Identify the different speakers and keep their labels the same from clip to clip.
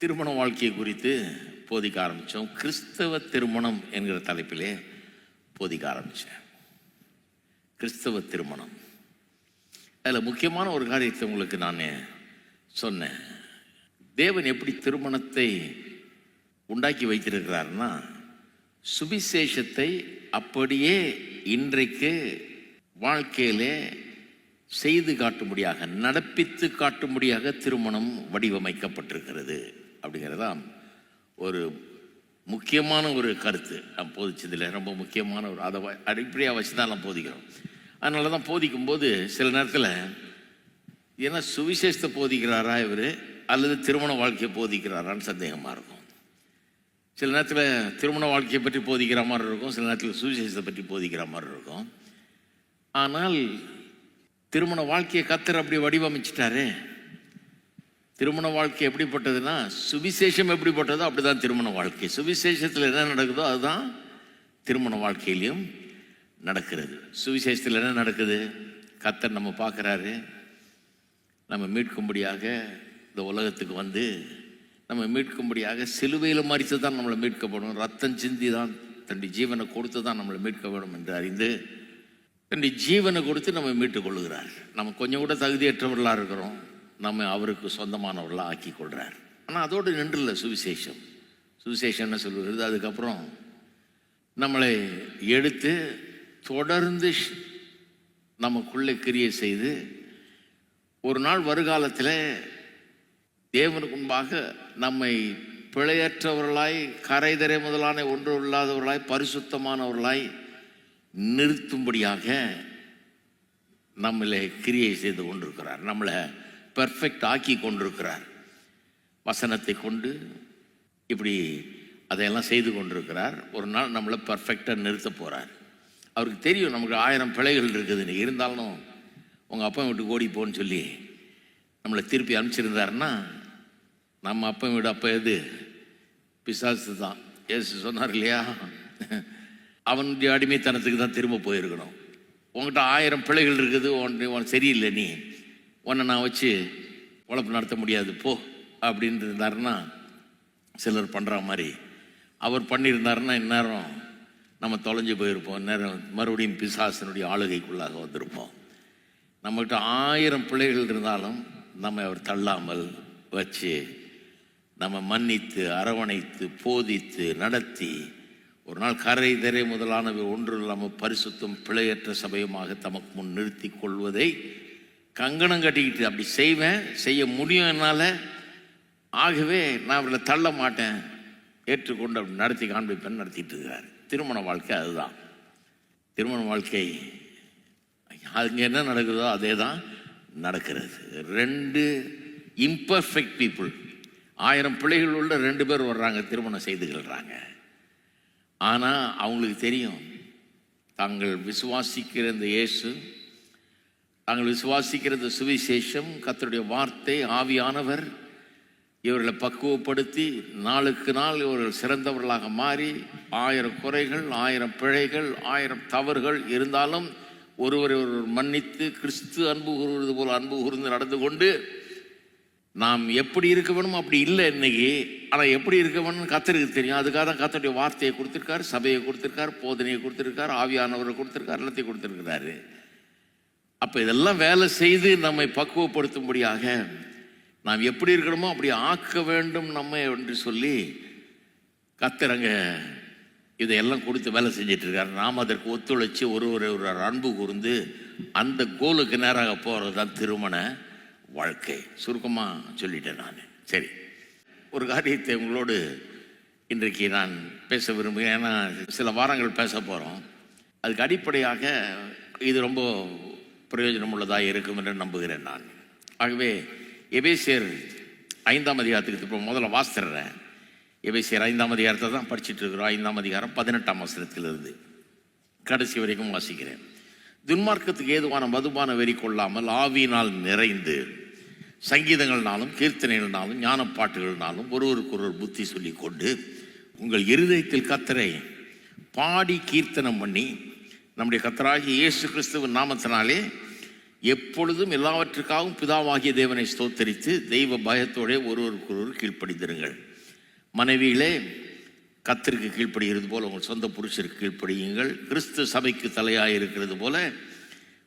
Speaker 1: திருமண வாழ்க்கையை குறித்து போதிக்க ஆரம்பித்தோம். கிறிஸ்தவ திருமணம் என்கிற தலைப்பிலே போதிக்க ஆரம்பித்தேன். கிறிஸ்தவ திருமணம், அதில் முக்கியமான ஒரு காரியத்தை உங்களுக்கு நான் சொன்னேன். தேவன் எப்படி திருமணத்தை உண்டாக்கி வைத்திருக்கிறார்னா, சுவிசேஷத்தை அப்படியே இன்றைக்கு வாழ்க்கையிலே செய்து காட்டும்படியாக, நடப்பித்து காட்டும்படியாக திருமணம் வடிவமைக்கப்பட்டிருக்கிறது அப்படிங்கிறதான் ஒரு முக்கியமான ஒரு கருத்து. நான் போதிச்சதில் ரொம்ப முக்கியமான ஒரு அதை அடிப்படையாக வச்சு தான் நான் போதிக்கிறோம். அதனால தான் போதிக்கும்போது சில நேரத்தில் ஏன்னா சுவிசேஷத்தை போதிக்கிறாரா இவர் அல்லது திருமண வாழ்க்கையை போதிக்கிறாரான்னு சந்தேகமாக இருக்கும். சில நேரத்தில் திருமண வாழ்க்கையை பற்றி போதிக்கிற மாதிரி இருக்கும், சில நேரத்தில் சுவிசேஷத்தை பற்றி போதிக்கிற மாதிரி இருக்கும். ஆனால் திருமண வாழ்க்கையை கர்த்தர் அப்படி வடிவமைச்சிட்டாரு. திருமண வாழ்க்கை எப்படிப்பட்டதுன்னா, சுவிசேஷம் எப்படிப்பட்டதோ அப்படிதான் திருமண வாழ்க்கை. சுவிசேஷத்தில் என்ன நடக்குதோ அதுதான் திருமண வாழ்க்கையிலையும் நடக்கிறது. சுவிசேஷத்தில் என்ன நடக்குது? கர்த்தர் நம்ம பார்க்குறாரு, நம்ம மீட்கும்படியாக இந்த உலகத்துக்கு வந்து நம்ம மீட்கும்படியாக சிலுவையில் மரித்து தான் நம்மளை மீட்கப்படும், ரத்தம் சிந்தி தான் தன்னுடைய ஜீவனை கொடுத்து தான் நம்மளை மீட்க வேண்டும் என்று அறிந்து தன்னுடைய ஜீவனை கொடுத்து நம்ம மீட்டுக் கொள்ளுகிறார். நம்ம கொஞ்சம் கூட தகுதியற்றவர்களாக இருக்கிறோம், நம்ம அவருக்கு சொந்தமானவர்களாக ஆக்கி கொள்கிறார். ஆனால் அதோடு நின்றுல சுவிசேஷம். சுவிசேஷம் என்ன சொல்லுகிறது? அதுக்கப்புறம் நம்மளை எடுத்து தொடர்ந்து நமக்குள்ளே கிரியை செய்து ஒரு நாள் வருகாலத்தில் தேவனுக்கு முன்பாக நம்மை பிழையற்றவர்களாய், கரைதரை முதலான ஒன்று இல்லாதவர்களாய், பரிசுத்தமானவர்களாய் நிறுத்தும்படியாக நம்மளை கிரியை செய்து கொண்டிருக்கிறார். நம்மளை பெர்ஃபெக்ட் ஆக்கி கொண்டிருக்கிறார். வசனத்தை கொண்டு இப்படி அதையெல்லாம் செய்து கொண்டிருக்கிறார். ஒரு நாள் நம்மளை பர்ஃபெக்டாக நிறுத்த போகிறார். அவருக்கு தெரியும் நமக்கு 1000 பிழைகள் இருக்குதுன்னு. இருந்தாலும் உங்கள் அப்பா வீட்டுக்கு ஓடி போன்னு சொல்லி நம்மளை திருப்பி அனுப்பிச்சிருந்தாருன்னா, நம்ம அப்பா வீடு அப்போ எது? பிசாசு தான். ஏசு சொன்னார் இல்லையா, அவனுடைய அடிமைத்தனத்துக்கு தான் திரும்ப போயிருக்கணும். உங்கள்கிட்ட 1000 பிழைகள் இருக்குது, உனக்கு சரியில்லை, நீ உன்னை நான் வச்சு உழைப்பு நடத்த முடியாது போ அப்படின்னு இருந்தாருன்னா, சிலர் பண்ணுற மாதிரி அவர் பண்ணியிருந்தாருன்னா இந்நேரம் நம்ம தொலைஞ்சு போயிருப்போம். இந்நேரம் மறுபடியும் பிசாசனுடைய ஆளுகைக்குள்ளாக வந்திருப்போம். நம்மகிட்ட 1000 பிழைகள் இருந்தாலும் நம்ம அவர் தள்ளாமல் வச்சு நம்ம மன்னித்து அரவணைத்து போதித்து நடத்தி ஒரு நாள் கரை திரை முதலானவை ஒன்று இல்லாமல் பரிசுத்தம் பிழையற்ற சபையுமாக தமக்கு முன் நிறுத்தி கொள்வதை கங்கணம் கட்டிக்கிட்டு அப்படி செய்ய முடியும் என்னால். ஆகவே நான் அவர்களை தள்ள மாட்டேன், ஏற்றுக்கொண்டு அப்படி நடத்தி காண்பிப்பேன் நடத்திட்டு இருக்கிறார். திருமண வாழ்க்கை அதுதான். திருமண வாழ்க்கை அங்கே என்ன நடக்குதோ அதே தான் நடக்கிறது. 2 இம்பர்ஃபெக்ட் பீப்புள், 1000 பிள்ளைகள் உள்ள 2 பேர் வர்றாங்க, திருமணம் செய்து கொள்கிறாங்க. ஆனால் அவங்களுக்கு தெரியும், தாங்கள் விசுவாசிக்கிற இந்த இயேசு, தாங்கள் விசுவாசிக்கிற இந்த சுவிசேஷம், கர்த்தருடைய வார்த்தை, ஆவியானவர் இவர்களை பக்குவப்படுத்தி நாளுக்கு நாள் இவர்கள் சிறந்தவர்களாக மாறி 1000 குறைகள், 1000 பிழைகள், 1000 தவறுகள் இருந்தாலும் ஒருவரை ஒருவர் மன்னித்து கிறிஸ்து அன்பு கூறுவது போல் அன்பு கூர்ந்து நடந்து கொண்டு நாம் எப்படி இருக்க வேணும் அப்படி இல்லை இன்னைக்கு. ஆனால் எப்படி இருக்க வேணும்னு கர்த்தருக்கு தெரியும். அதுக்காக தான் கர்த்தருடைய வார்த்தையை கொடுத்துருக்காரு, சபையை கொடுத்துருக்காரு, போதனையை கொடுத்துருக்காரு, ஆவியானவரை கொடுத்துருக்காரு, எல்லாத்தையும் கொடுத்துருக்கிறாரு. அப்போ இதெல்லாம் வேலை செய்து நம்மை பக்குவப்படுத்தும்படியாக நாம் எப்படி இருக்கணுமோ அப்படி ஆக்க வேண்டும் நம்ம என்று சொல்லி கர்த்தர் அங்கே இதையெல்லாம் கொடுத்து வேலை செஞ்சிட்டு இருக்காரு. நாம் அதற்கு ஒத்துழைச்சி ஒரு அன்பு கூர்ந்து அந்த கோலுக்கு நேராக போகிறது தான் திருமண வாழ்க்கை. சுருக்கமாக சொல்லிட்டேன் நான். சரி, ஒரு காரியத்தை உங்களோடு இன்றைக்கு நான் பேச விரும்புகிறேன். ஏன்னா சில வாரங்கள் பேச போகிறோம். அதுக்கு அடிப்படையாக இது ரொம்ப பிரயோஜனம் உள்ளதாக இருக்கும் என்று நம்புகிறேன் நான். ஆகவே எபேசியர் 5ஆம் அதிகாரத்துக்கு இப்போ முதல்ல வாசித்துறேன். எபேசியர் 5ஆம் அதிகாரத்தை தான் படிச்சுட்டு இருக்கிறோம். 5ஆம் அதிகாரம் 18ஆம் வசனத்திலிருந்து கடைசி வரைக்கும் வாசிக்கிறேன். துன்மார்க்கத்துக்கு ஏதுவான மதுபான வெறி கொள்ளாமல் ஆவியினால் நிறைந்து சங்கீதங்கள்னாலும் கீர்த்தனைகள்னாலும் ஞானப்பாட்டுகள்னாலும் ஒருவருக்கொருவர் புத்தி சொல்லி கொண்டு உங்கள் இருதயத்தில் கர்த்தரை பாடி கீர்த்தனம் பண்ணி நம்முடைய கர்த்தராகிய இயேசு கிறிஸ்துவின் நாமத்தினாலே எப்பொழுதும் எல்லாவற்றுக்காகவும் பிதாவாகிய தேவனை ஸ்தோத்தரித்து தெய்வ பயத்தோட ஒருவருக்கொருவர் கீழ்ப்படிந்திருங்கள். மனைவியிலே கர்த்தருக்கு கீழ்ப்படுகிறது போல உங்கள் சொந்த புருஷருக்கு கீழ்ப்படியுங்கள். கிறிஸ்து சபைக்கு தலையாக இருக்கிறது போல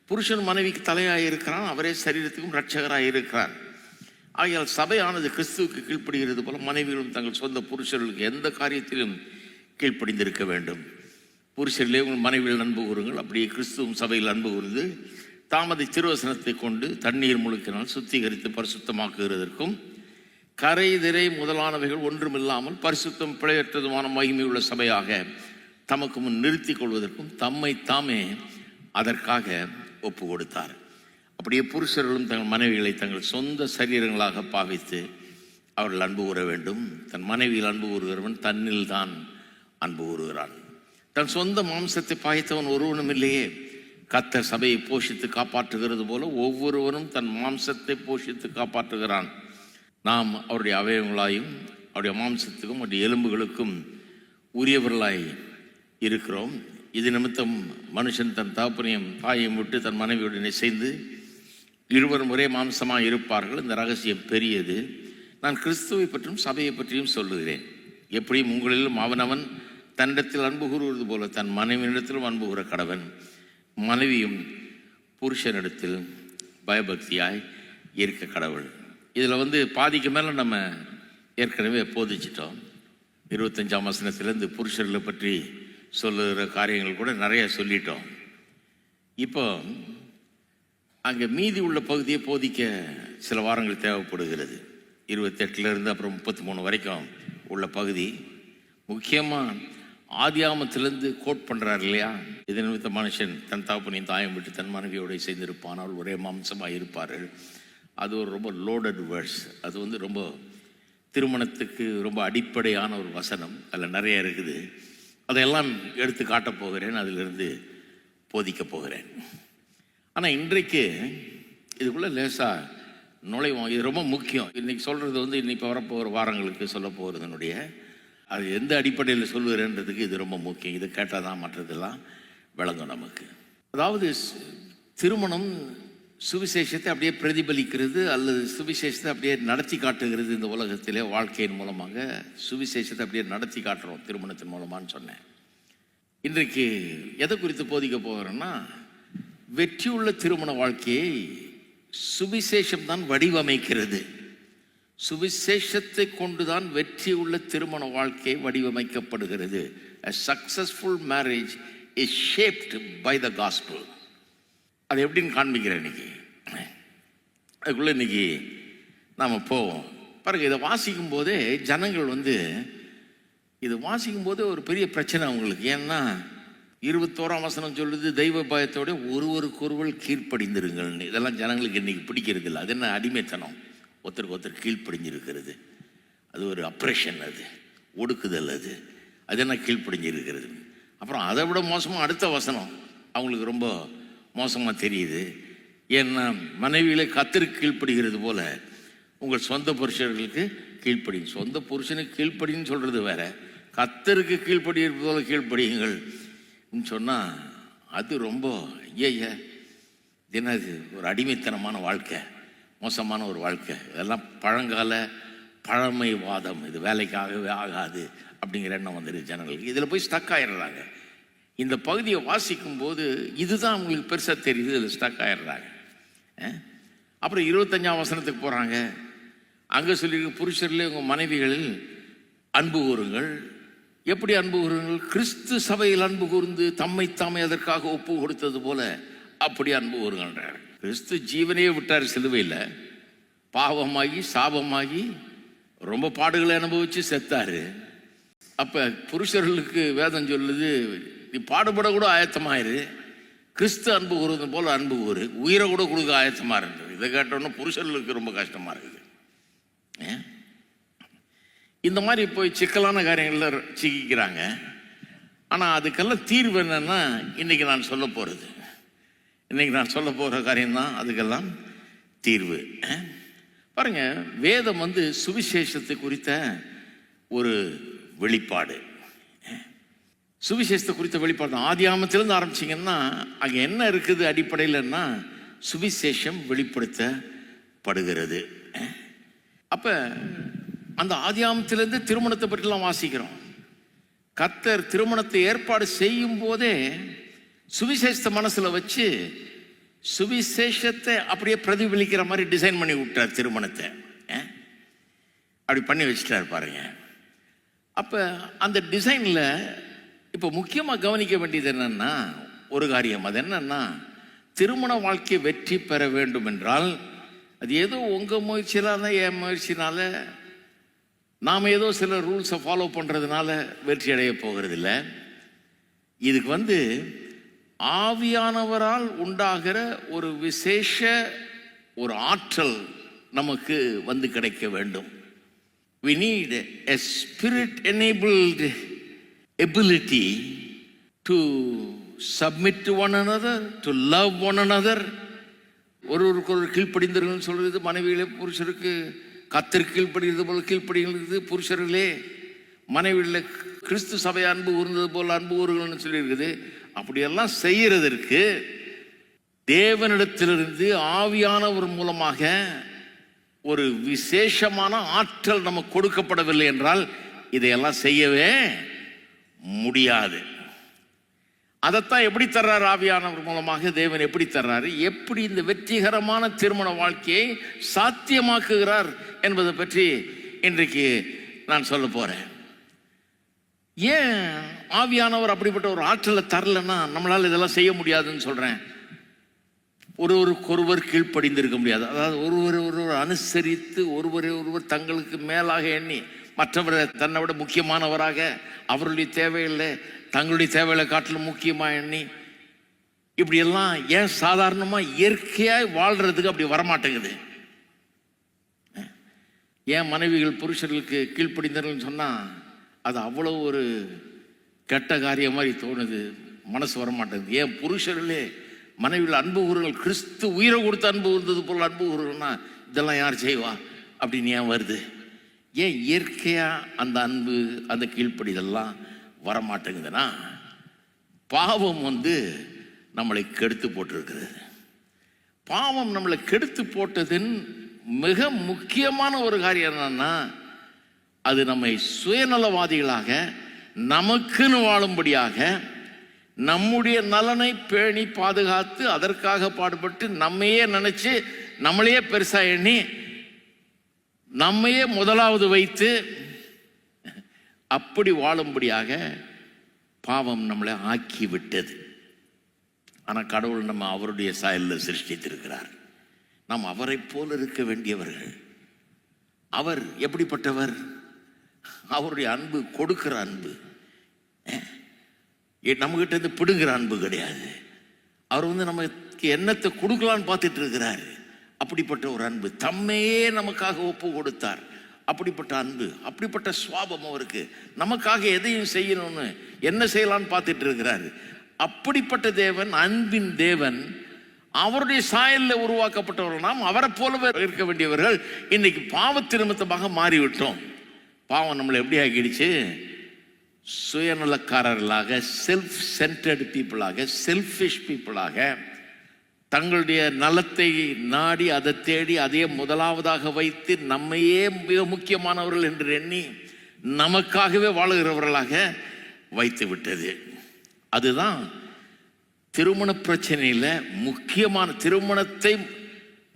Speaker 1: புருஷன் மனைவிக்கு தலையாக இருக்கிறான், அவரே சரீரத்துக்கும் இரட்சகராக இருக்கிறார். ஆகையால் சபையானது கிறிஸ்துவுக்கு கீழ்ப்படுகிறது போல மனைவிகளும் தங்கள் சொந்த புருஷர்களுக்கு எந்த காரியத்திலும் கீழ்ப்படிந்திருக்க வேண்டும். புருஷர்களே உங்கள் மனைவியில் அன்பு கூறுங்கள், அப்படியே கிறிஸ்துவும் சபையில் அன்பு கூர்ந்து தாமதை திருவசனத்தை கொண்டு தண்ணீர் முழுக்கினால் சுத்திகரித்து பரிசுத்தமாக்குகிறதற்கும் கரை திரை முதலானவைகள் ஒன்றுமில்லாமல் பரிசுத்தம் பிழையற்றதுமான மகிமையுள்ள சபையாக தமக்கு முன் நிறுத்தி கொள்வதற்கும் தம்மை தாமே அதற்காக ஒப்பு கொடுத்தார். அப்படியே புருஷர்களும் தங்கள் மனைவிகளை தங்கள் சொந்த சரீரங்களாக பாவித்து அவர்கள் அன்பு கூற வேண்டும். தன் மனைவியில் அன்பு கூறுகிறவன் தன்னில் தான் அன்பு கூறுகிறான். தன் சொந்த மாம்சத்தை பாய்த்தவன் ஒருவனும் இல்லையே. கர்த்தர் சபையை போஷித்து காப்பாற்றுகிறது போல ஒவ்வொருவரும் தன் மாம்சத்தை போஷித்து காப்பாற்றுகிறான். நாம் அவருடைய அவயவங்களாயும் அவருடைய மாம்சத்துக்கும் அவருடைய எலும்புகளுக்கும் உரியவர்களாய் இருக்கிறோம். இது நிமித்தம் மனுஷன் தன் தகப்பனையும் தாயையும் விட்டு தன் மனைவியுடன் இசைந்து இருவரும் ஒரே மாம்சமாக இருப்பார்கள். இந்த ரகசியம் பெரியது. நான் கிறிஸ்துவை பற்றியும் சபையை பற்றியும் சொல்லுகிறேன். எப்படியும் உங்களிலும் அவனவன் தன்னிடத்தில் அன்பு கூறுவது போல தன் மனைவியிடத்திலும் அன்பு கூற கடவன். மனைவியும் புருஷனிடத்தில் பயபக்தியாய் இருக்க கடவுள். இதில் பாதிக்கு மேலே நம்ம ஏற்கனவே போதிச்சிட்டோம். 25ஆம் வசனத்திலேருந்து புருஷர்களை பற்றி சொல்லுகிற காரியங்கள் கூட நிறைய சொல்லிட்டோம். இப்போ அங்கே மீதி உள்ள பகுதியை போதிக்க சில வாரங்கள் தேவைப்படுகிறது. 28லேருந்து அப்புறம் 33 வரைக்கும் உள்ள பகுதி முக்கியமாக ஆதியாமத்திலேருந்து கோட் பண்ணுறார் இல்லையா. இது நிமித்த மனுஷன் தன் தகப்பனையும் தாயம் விட்டு தன் மனைவியோடு சேர்ந்திருப்பானால் ஒரே மாம்சமாக இருப்பார்கள். அது ஒரு ரொம்ப லோடட் வேர்ட்ஸ். அது ரொம்ப திருமணத்துக்கு ரொம்ப அடிப்படையான ஒரு வசனம். அதில் நிறைய இருக்குது. அதையெல்லாம் எடுத்து காட்டப் போகிறேன், அதிலிருந்து போதிக்கப் போகிறேன். ஆனால் இன்றைக்கு இதுக்குள்ளே லேசாக நுழைவோம். இது ரொம்ப முக்கியம். இன்றைக்கி சொல்கிறது இன்னைக்கு வரப்போகிற வாரங்களுக்கு சொல்ல போகிறதுனுடைய அது எந்த அடிப்படையில் சொல்லுகிறேன்றதுக்கு இது ரொம்ப முக்கியம். இது கேட்டால் தான் மற்றதெல்லாம் விளங்கும் நமக்கு. அதாவது திருமணம் சுவிசேஷத்தை அப்படியே பிரதிபலிக்கிறது அல்லது சுவிசேஷத்தை அப்படியே நடத்தி காட்டுகிறது. இந்த உலகத்திலே வாழ்க்கையின் மூலமாக சுவிசேஷத்தை அப்படியே நடத்தி காட்டுறோம் திருமணத்தின் மூலமானு சொன்னேன். இன்றைக்கு எதை குறித்து போதிக்க போகிறேன்னா, வெற்றியுள்ள திருமண வாழ்க்கையை சுவிசேஷம் தான் வடிவமைக்கிறது. சுவிசேஷத்தை கொண்டுதான் வெற்றி உள்ள திருமண வாழ்க்கை வடிவமைக்கப்படுகிறது. A successful marriage is shaped by the gospel. அது எப்படின்னு காண்பிக்கிறேன் இன்னைக்கு. அதுக்குள்ளே இன்னைக்கு நாம் போவோம். பாருங்க, இதை வாசிக்கும் போதே ஜனங்கள் இது வாசிக்கும் போதே ஒரு பெரிய பிரச்சனை அவங்களுக்கு. ஏன்னா 21ஆம் வசனம் சொல்லுது தெய்வ பயத்தோட ஒருவருக்கொருவர் கீழ்ப்படிந்திருங்கள்னு. இதெல்லாம் ஜனங்களுக்கு இன்னைக்கு பிடிக்கிறது இல்லை. அது என்ன அடிமைத்தனம், ஒருத்தருக்கு ஒருத்தர் கீழ்ப்படிஞ்சிருக்கிறது. அது ஒரு அப்ரேஷன், அது ஒடுக்குதல், அது என்ன கீழ்ப்படிஞ்சிருக்கிறது. அப்புறம் அதை விட மோசமாக அடுத்த வசனம் அவங்களுக்கு ரொம்ப மோசமாக தெரியுது. ஏன்னா மனைவியிலே கர்த்தருக்கு கீழ்ப்படுகிறது போல உங்கள் சொந்த புருஷர்களுக்கு கீழ்ப்படி. சொந்த புருஷனுக்கு கீழ்ப்படின்னு சொல்கிறது வேற, கர்த்தருக்கு கீழ்ப்படுகிறது போல கீழ்ப்படியுங்கள் சொன்னால் அது ரொம்ப என்னது ஒரு அடிமைத்தனமான வாழ்க்கை, மோசமான ஒரு வாழ்க்கை. இதெல்லாம் பழங்கால பழமைவாதம். இது வேலைக்காகவே ஆகாது அப்படிங்கிற எண்ணம் வந்துடுது ஜனங்களுக்கு. இதில் போய் ஸ்டக் ஆயிடுறாங்க. இந்த பகுதியை வாசிக்கும் போது இதுதான் அவங்களுக்கு பெருசாக தெரியுது, இதில் ஸ்டக் ஆயிடுறாங்க. அப்புறம் 25ஆம் வசனத்துக்கு போகிறாங்க. அங்கே சொல்லியிருக்கு புருஷர்களே உங்கள் மனைவிகளில் அன்பு கூறுங்கள். எப்படி அன்பு கூறுங்கள்? கிறிஸ்து சபையில் அன்பு கூர்ந்து தம்மை தாமே அதற்காக ஒப்பு கொடுத்தது போல அப்படி அன்பு கூறுங்கன்றார். கிறிஸ்து ஜீவனையே விட்டார் சிலுவையில். பாவமாகி சாபமாகி ரொம்ப பாடுகளை அனுபவித்து செத்தார். அப்போ புருஷர்களுக்கு வேதம் சொல்லுது, நீ பாடுபட கூட ஆயத்தமாயிரு, கிறிஸ்து அன்பு கூறுவது போல அன்பு கூறு, உயிரை கூட கொடுக்க ஆயத்தமாக இருந்தது. இதை கேட்டோன்னா புருஷர்களுக்கு ரொம்ப கஷ்டமாக இருக்குது. இந்த மாதிரி போய் சிக்கலான காரியங்களில் சிக்கிக்கிறாங்க. ஆனால் அதுக்கெல்லாம் தீர்வு என்னன்னா இன்னைக்கு நான் சொல்ல போகிற காரியம்தான் அதுக்கெல்லாம் தீர்வு. பாருங்க, வேதம் சுவிசேஷத்தை குறித்த ஒரு வெளிப்பாடு. சுவிசேஷத்தை குறித்த வெளிப்பாடு தான். ஆதியாமத்திலிருந்து ஆரம்பிச்சிங்கன்னா அங்கே என்ன இருக்குது அடிப்படையில்னா சுவிசேஷம் வெளிப்படுத்தப்படுகிறது. அப்ப அந்த ஆதியாமத்திலிருந்து திருமணத்தை பற்றிலாம் வாசிக்கிறோம். கர்த்தர் திருமணத்தை ஏற்பாடு செய்யும் போதே சுவிசேஷத்தை மனசுல வச்சு சுவிசேஷத்தை அப்படியே பிரதிபலிக்கிற மாதிரி டிசைன் பண்ணி விட்டார் திருமணத்தை. அப்படி பண்ணி வச்சுட்டார் பாருங்க. அப்ப அந்த டிசைன்ல இப்ப முக்கியமா கவனிக்க வேண்டியது என்னன்னா ஒரு காரியம். அது என்னன்னா, திருமண வாழ்க்கை வெற்றி பெற வேண்டும் என்றால் அது ஏதோ உங்க முயற்சியினால என் முயற்சினால நாம் ஏதோ சில ரூல்ஸை ஃபாலோ பண்றதுனால வெற்றி அடைய போகிறது இல்லை. இதுக்கு ஆவியானவரால் உண்டாகிற ஒரு விசேஷ ஒரு ஆற்றல் நமக்கு கிடைக்க வேண்டும். We need a spirit enabled ability to submit to one another, to love one another. ஒருவருக்கு ஒரு கீழ்ப்படிந்தர்கள் சொல்றது மனைவியிலே புருஷருக்கு கர்த்தருக்கு கீழ்ப்படுகிறது போல கீழ்ப்படுகிறது, புருஷர்களே மனைவியில கிறிஸ்து சபை அன்பு கூர்ந்தது போல அன்பு கூறுகள்னு சொல்லியிருக்குது. அப்படியெல்லாம் செய்யறதற்கு தேவனிடத்திலிருந்து ஆவியானவர் மூலமாக ஒரு விசேஷமான ஆற்றல் நமக்கு கொடுக்கப்படவில்லை என்றால் இதையெல்லாம் செய்யவே முடியாது. அதைத்தான் எப்படி தர்றாரு ஆவியானவர் மூலமாக? தேவன் எப்படி தர்றாரு? எப்படி இந்த வெற்றிகரமான திருமண வாழ்க்கையை சாத்தியமாக்குகிறார் என்பதை பற்றி இன்றைக்கு நான் சொல்ல போறேன். ஏன் ஆவியானவர் அப்படிப்பட்ட ஒரு ஆற்றலை தரலன்னா நம்மளால இதெல்லாம் செய்ய முடியாதுன்னு சொல்றேன். ஒருவருக்கொருவர் கீழ்ப்படிந்திருக்க முடியாது. அதாவது ஒருவர் அனுசரித்து ஒருவர் தங்களுக்கு மேலாக எண்ணி மற்றவரை தன்னை விட முக்கியமானவராக அவருடைய தேவையில்லை தங்களுடைய தேவைகளை காட்டிலும் முக்கியமாக எண்ணி இப்படியெல்லாம் ஏன் சாதாரணமாக இயற்கையாக வாழ்றதுக்கு அப்படி வரமாட்டேங்குது? ஏன் மனைவிகள் புருஷர்களுக்கு கீழ்ப்படிந்தார்கள் சொன்னால் அது அவ்வளோ ஒரு கெட்ட காரியம் மாதிரி தோணுது, மனசு வரமாட்டேங்குது. ஏன் புருஷர்களே மனைவியில் அன்பு கூறுகள், கிறிஸ்து உயிரை கொடுத்து அன்பு கூர்ந்தது போல் அன்பு கூறுகள்னா இதெல்லாம் யார் செய்வா அப்படின்னு ஏன் வருது? ஏன் இயற்கையாக அந்த அன்பு அந்த கீழ்ப்படிதெல்லாம் வரமாட்டேங்குதுன்னா பாவம் நம்மளை கெடுத்து போட்டிருக்கிறது. பாவம் நம்மளை கெடுத்து போட்டதின் மிக முக்கியமான ஒரு காரியம் என்னன்னா, அது நம்மை சுயநலவாதிகளாக நமக்குன்னு வாழும்படியாக நம்முடைய நலனை பேணி பாதுகாத்து அதற்காக பாடுபட்டு நம்மையே நினைச்சு நம்மளையே பெருசா எண்ணி நம்மையே முதலாவது வைத்து அப்படி வாழும்படியாக பாவம் நம்மளை ஆக்கி விட்டது. ஆனால் கடவுள் நம்ம அவருடைய சாயலில் சிருஷ்டித்திருக்கிறார். நாம் அவரை போல இருக்க வேண்டியவர்கள். அவர் எப்படிப்பட்டவர்? அவருடைய அன்பு கொடுக்கிற அன்பு, நம்மகிட்ட இருந்து பிடுங்கிற அன்பு கிடையாது. அவர் நமக்கு என்னத்தை கொடுக்கலான்னு பார்த்துட்டு இருக்கிறார். அப்படிப்பட்ட ஒரு அன்பு, தம்மையே நமக்காக ஒப்பு கொடுத்தார். அப்படிப்பட்ட அன்பு, அப்படிப்பட்ட சுவாபம் அவருக்கு. நமக்காக எதையும் செய்யணும்னு என்ன செய்யலான்னு பார்த்துட்டு இருக்கிறாரு. அப்படிப்பட்ட தேவன், அன்பின் தேவன், அவருடைய சாயலில் உருவாக்கப்பட்டவர்கள் நாம் அவரை போலவே இருக்க வேண்டியவர்கள். இன்னைக்கு பாவத்து நிமித்தமாக மாறிவிட்டோம். பாவம் நம்மளை எப்படி ஆக்கிடுச்சு? சுயநலக்காரர்களாக, செல்ஃப் சென்டர்டு பீப்புளாக, செல்ஃபிஷ் பீப்புளாக, தங்களுடைய நலத்தை நாடி அதை தேடி அதையே முதலாவதாக வைத்து நம்மையே மிக முக்கியமானவர்கள் என்று எண்ணி நமக்காகவே வாழுகிறவர்களாக வைத்து விட்டது. அதுதான் திருமண பிரச்சனையில் முக்கியமான, திருமணத்தை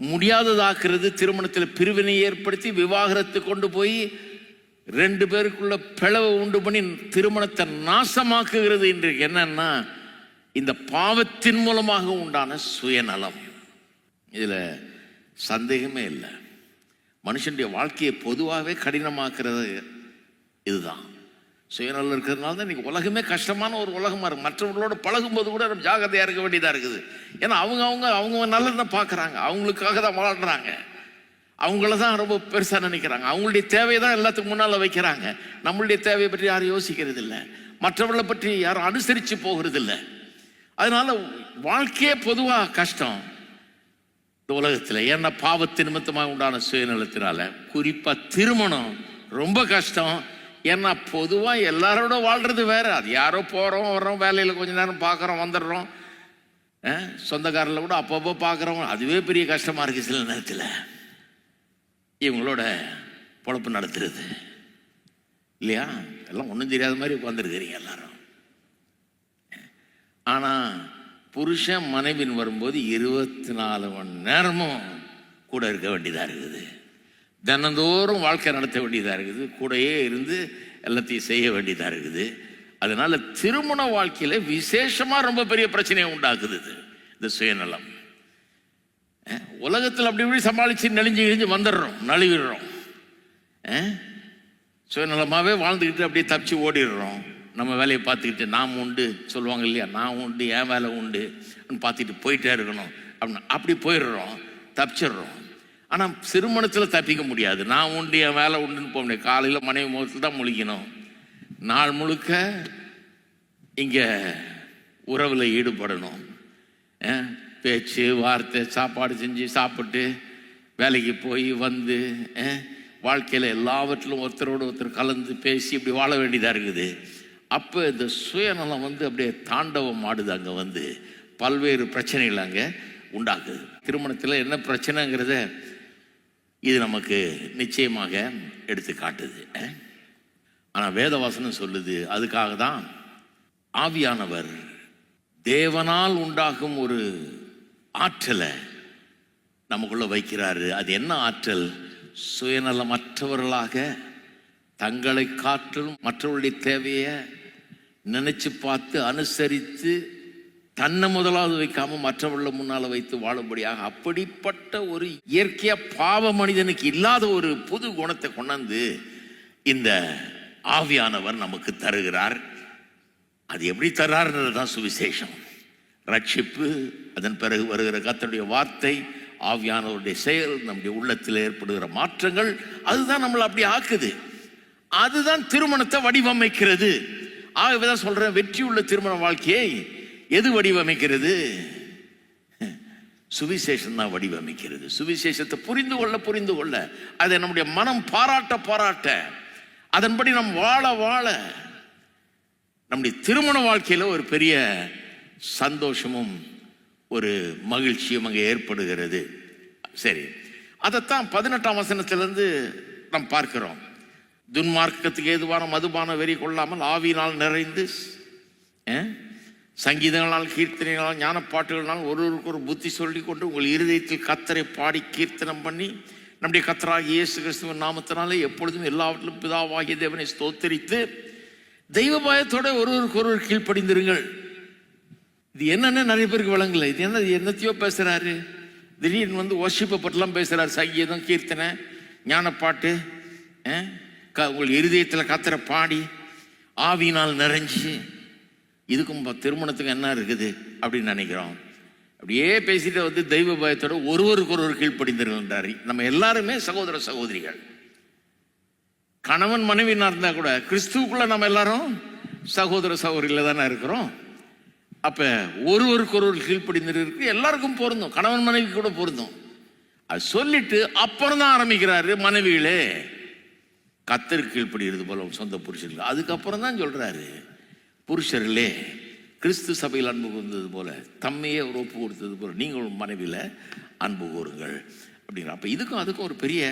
Speaker 1: முடியாததாக்குறது, திருமணத்தில் பிரிவினை ஏற்படுத்தி விவாகரத்து கொண்டு போய் ரெண்டு பேருக்குள்ள பிளவை உண்டு பண்ணி திருமணத்தை நாசமாக்குகிறது. இன்றைக்கு என்னன்னா இந்த பாவத்தின் மூலமாக உண்டான சுயநலம். இதுல சந்தேகமே இல்லை. மனுஷனுடைய வாழ்க்கையை பொதுவாகவே கடினமாக்குறது இதுதான். சுயநலம் இருக்கிறதுனால தான் இன்னைக்கு உலகமே கஷ்டமான ஒரு உலகமா இருக்கு. மற்றவர்களோட பழகும்போது கூட நம்ம ஜாகிரதையா இருக்க வேண்டியதா இருக்குது. ஏன்னா அவங்க நல்லதை பார்க்குறாங்க, அவங்களுக்காக தான் வாழ்றாங்க, அவங்கள தான் ரொம்ப பெருசாக நினைக்கிறாங்க, அவங்களுடைய தேவையை தான் எல்லாத்துக்கும் முன்னால் வைக்கிறாங்க. நம்மளுடைய தேவையை பற்றி யாரும் யோசிக்கிறது இல்லை, மற்றவர்களை பற்றி யாரும் அனுசரித்து போகிறது இல்லை. அதனால வாழ்க்கையே பொதுவாக கஷ்டம் இந்த உலகத்தில். ஏன்னா பாவத்தின் நிமித்தமாக உண்டான சுயநலத்தினால குறிப்பாக திருமணம் ரொம்ப கஷ்டம். ஏன்னா பொதுவாக எல்லாரோட வாழ்றது வேற. அது யாரோ போகிறோம் வர்றோம், வேலையில் கொஞ்ச நேரம் பார்க்குறோம் வந்துடுறோம், சொந்தக்காரில் கூட அப்பப்போ பார்க்குறவங்க, அதுவே பெரிய கஷ்டமாக இருக்குது சில நேரத்தில் இவங்களோட பொழப்பு நடத்துறது இல்லையா? எல்லாம் ஒன்றும் தெரியாத மாதிரி உட்காந்துருக்கிறீங்க எல்லாரும். ஆனால் புருஷன் மனைவின் வரும்போது 24 மணி நேரமும் கூட இருக்க வேண்டியதாக இருக்குது. தினந்தோறும் வாழ்க்கை நடத்த வேண்டியதாக இருக்குது. கூடையே இருந்து எல்லாத்தையும் செய்ய வேண்டியதாக இருக்குது. அதனால திருமண வாழ்க்கையில் விசேஷமாக ரொம்ப பெரிய பிரச்சனையை உண்டாக்குது இந்த சுயநலம். உலகத்தில் அப்படி இப்படி சமாளித்து நெளிஞ்சு வந்துடுறோம், நழுவிடுறோம். சுயநலமாகவே வாழ்ந்துக்கிட்டு அப்படியே தப்பிச்சு ஓடிடுறோம். நம்ம வேலையை பார்த்துக்கிட்டு நாம் உண்டு சொல்லுவாங்க இல்லையா, நான் உண்டு என் வேலை உண்டு பார்த்துட்டு போயிட்டே இருக்கணும் அப்படின்னு அப்படி போயிடுறோம், தப்பிச்சிடுறோம். ஆனால் திருமணத்தில் தப்பிக்க முடியாது. நான் உண்டு என் வேலை உண்டுன்னு போக முடியாது. காலையில் மனைவி முகத்தில் தான் முழிக்கணும். நாள் முழுக்க இங்கே உறவில் ஈடுபடணும். பேச்சு வார்த்தை, சாப்பாடு செஞ்சு சாப்பிட்டு வேலைக்கு போய் வந்து வாழ்க்கையில் எல்லாவற்றிலும் ஒருத்தரோடு ஒருத்தர் கலந்து பேசி இப்படி வாழ வேண்டியதாக இருக்குது. அப்போ இந்த சுயநலம் அப்படியே தாண்டவம் ஆடுது. அங்கே பல்வேறு பிரச்சனைகள் அங்கே உண்டாக்குது. திருமணத்தில் என்ன பிரச்சனைங்கிறத இது நமக்கு நிச்சயமாக எடுத்து காட்டுது. ஆனால் வேதவசனம் சொல்லுது, அதுக்காக தான் ஆவியானவர் தேவனால் உண்டாகும் ஒரு ஆற்றலை நமக்குள்ள வைக்கிறாரு. அது என்ன ஆற்றல்? சுயநலமற்றவர்களாக தங்களை காட்டிலும் மற்றவர்களுடைய தேவையை நினைச்சு பார்த்து அனுசரித்து தன்னை முதலாவது வைக்காம மற்றவர்களை முன்னால் வைத்து வாழும்படியாக அப்படிப்பட்ட ஒரு இயற்கையா பாவ மனிதனுக்கு இல்லாத ஒரு புது குணத்தை கொண்டாந்து இந்த ஆவியானவர் நமக்கு தருகிறார். அது எப்படி தர்றாருன்றது தான் சுவிசேஷம். ரட்சிப்பு, அதன் பிறகு வருகிற கர்த்தருடைய வார்த்தை, ஆவியானவருடைய செயல், நம்முடைய உள்ளத்தில் ஏற்படுகிற மாற்றங்கள், அதுதான் நம்மளை அப்படி ஆக்குது. அதுதான் திருமணத்தை வடிவமைக்கிறது. ஆகவேதான் சொல்றேன், வெற்றியுள்ள திருமண வாழ்க்கையை எது வடிவமைக்கிறது? சுவிசேஷம் தான் வடிவமைக்கிறது. சுவிசேஷத்தை புரிந்து கொள்ள அதை நம்முடைய மனம் பாராட்ட அதன்படி நம் வாழ நம்முடைய திருமண வாழ்க்கையில ஒரு பெரிய சந்தோஷமும் ஒரு மகிழ்ச்சியும் அங்கே ஏற்படுகிறது. சரி, அதைத்தான் 18ஆம் வசனத்திலிருந்து நாம் பார்க்கிறோம். துன்மார்க்கத்துக்கு ஏதுவான மதுபான வெறி கொள்ளாமல் ஆவியினால் நிறைந்து சங்கீதங்களால் கீர்த்தனைகளால் ஞானப்பாட்டுகளால் ஒருவருக்கு ஒரு புத்தி சொல்லி கொண்டு உங்கள் இருதயத்தில் கர்த்தரை பாடி கீர்த்தனம் பண்ணி நம்முடைய கர்த்தராகிய இயேசு கிறிஸ்துவின் நாமத்தினாலே எப்பொழுதும் எல்லாவற்றிலும் பிதாவாகிய தேவனை ஸ்தோத்தரித்து தெய்வ பயத்தோட ஒருவருக்கு ஒருவர் கீழ்ப்படிந்திருங்கள். இது என்னன்னு நிறைய பேருக்கு விளங்கல. இது என்னத்தையோ பேசுறாரு. திடீர்னு வர்ஷிப்பை பற்றிலாம் பேசுறாரு. சங்கீதம், கீர்த்தனை, ஞானப்பாட்டு, உங்கள் இருதயத்தில் கர்த்தரை பாடி ஆவியினால் நிறைஞ்சு, இதுக்கும் திருமணத்துக்கு என்ன இருக்குது அப்படின்னு நினைக்கிறோம். அப்படியே பேசிட்டு தெய்வ பயத்தோட ஒருவருக்கு ஒருவர் கீழ்ப்படிந்திருக்கின்றார். நம்ம எல்லாருமே சகோதர சகோதரிகள். கணவன் மனைவினா இருந்தா கூட கிறிஸ்துவுக்குள்ள நம்ம எல்லாரும் சகோதர சகோதரிகள தானே இருக்கிறோம். அப்ப ஒருவருக்கு ஒருவர் கீழ்ப்படிந்திருக்கு எல்லாருக்கும் பொருந்தும், கணவன் மனைவி கூட பொருந்தும். அது சொல்லிட்டு அப்புறம் தான் ஆரம்பிக்கிறாரு, மனைவிகளே கர்த்தருக்கு கீழ்ப்படிகிறது போல சொந்த புருஷர்கள். அதுக்கப்புறம் தான் சொல்றாரு, புருஷர்களே கிறிஸ்து சபையில் அன்பு கூர்ந்தது போல தம்மையே ஒரு ஒப்பு கொடுத்தது போல நீங்கள் மனைவியில அன்பு கூறுங்கள் அப்படிங்கிற. அப்ப இதுக்கும் அதுக்கும் ஒரு பெரிய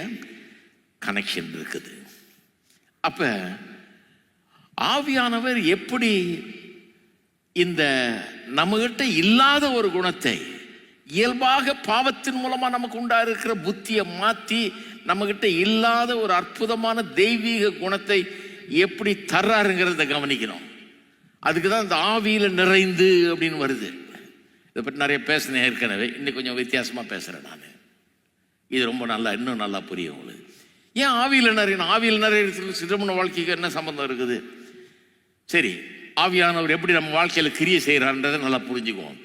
Speaker 1: கனெக்ஷன் இருக்குது. அப்ப ஆவியானவர் எப்படி இந்த நம்மகிட்ட இல்லாத ஒரு குணத்தை, இயல்பாக பாவத்தின் மூலமா நமக்கு உண்டா இருக்கிற புத்தியை மாற்றி நம்மகிட்ட இல்லாத ஒரு அற்புதமான தெய்வீக குணத்தை எப்படி தர்றாருங்கிறத கவனிக்கணும். அதுக்கு தான் இந்த ஆவியில நிறைந்து அப்படின்னு வருது. இதை பற்றி நிறைய பேசினேன் ஏற்கனவே. இன்னைக்கு கொஞ்சம் வித்தியாசமா பேசுறேன் நான். இது ரொம்ப நல்லா, இன்னும் நல்லா புரியும் உங்களுக்கு. ஏன் ஆவியில நிறையணும்? ஆவியில் நிறைய திருமண வாழ்க்கைக்கு என்ன சம்பந்தம் இருக்குது? சரி, ஆவியானவர் எப்படி நம்ம வாழ்க்கையில கிரியை செய்யறான்றதை நல்லா புரிஞ்சுக்குவோம்.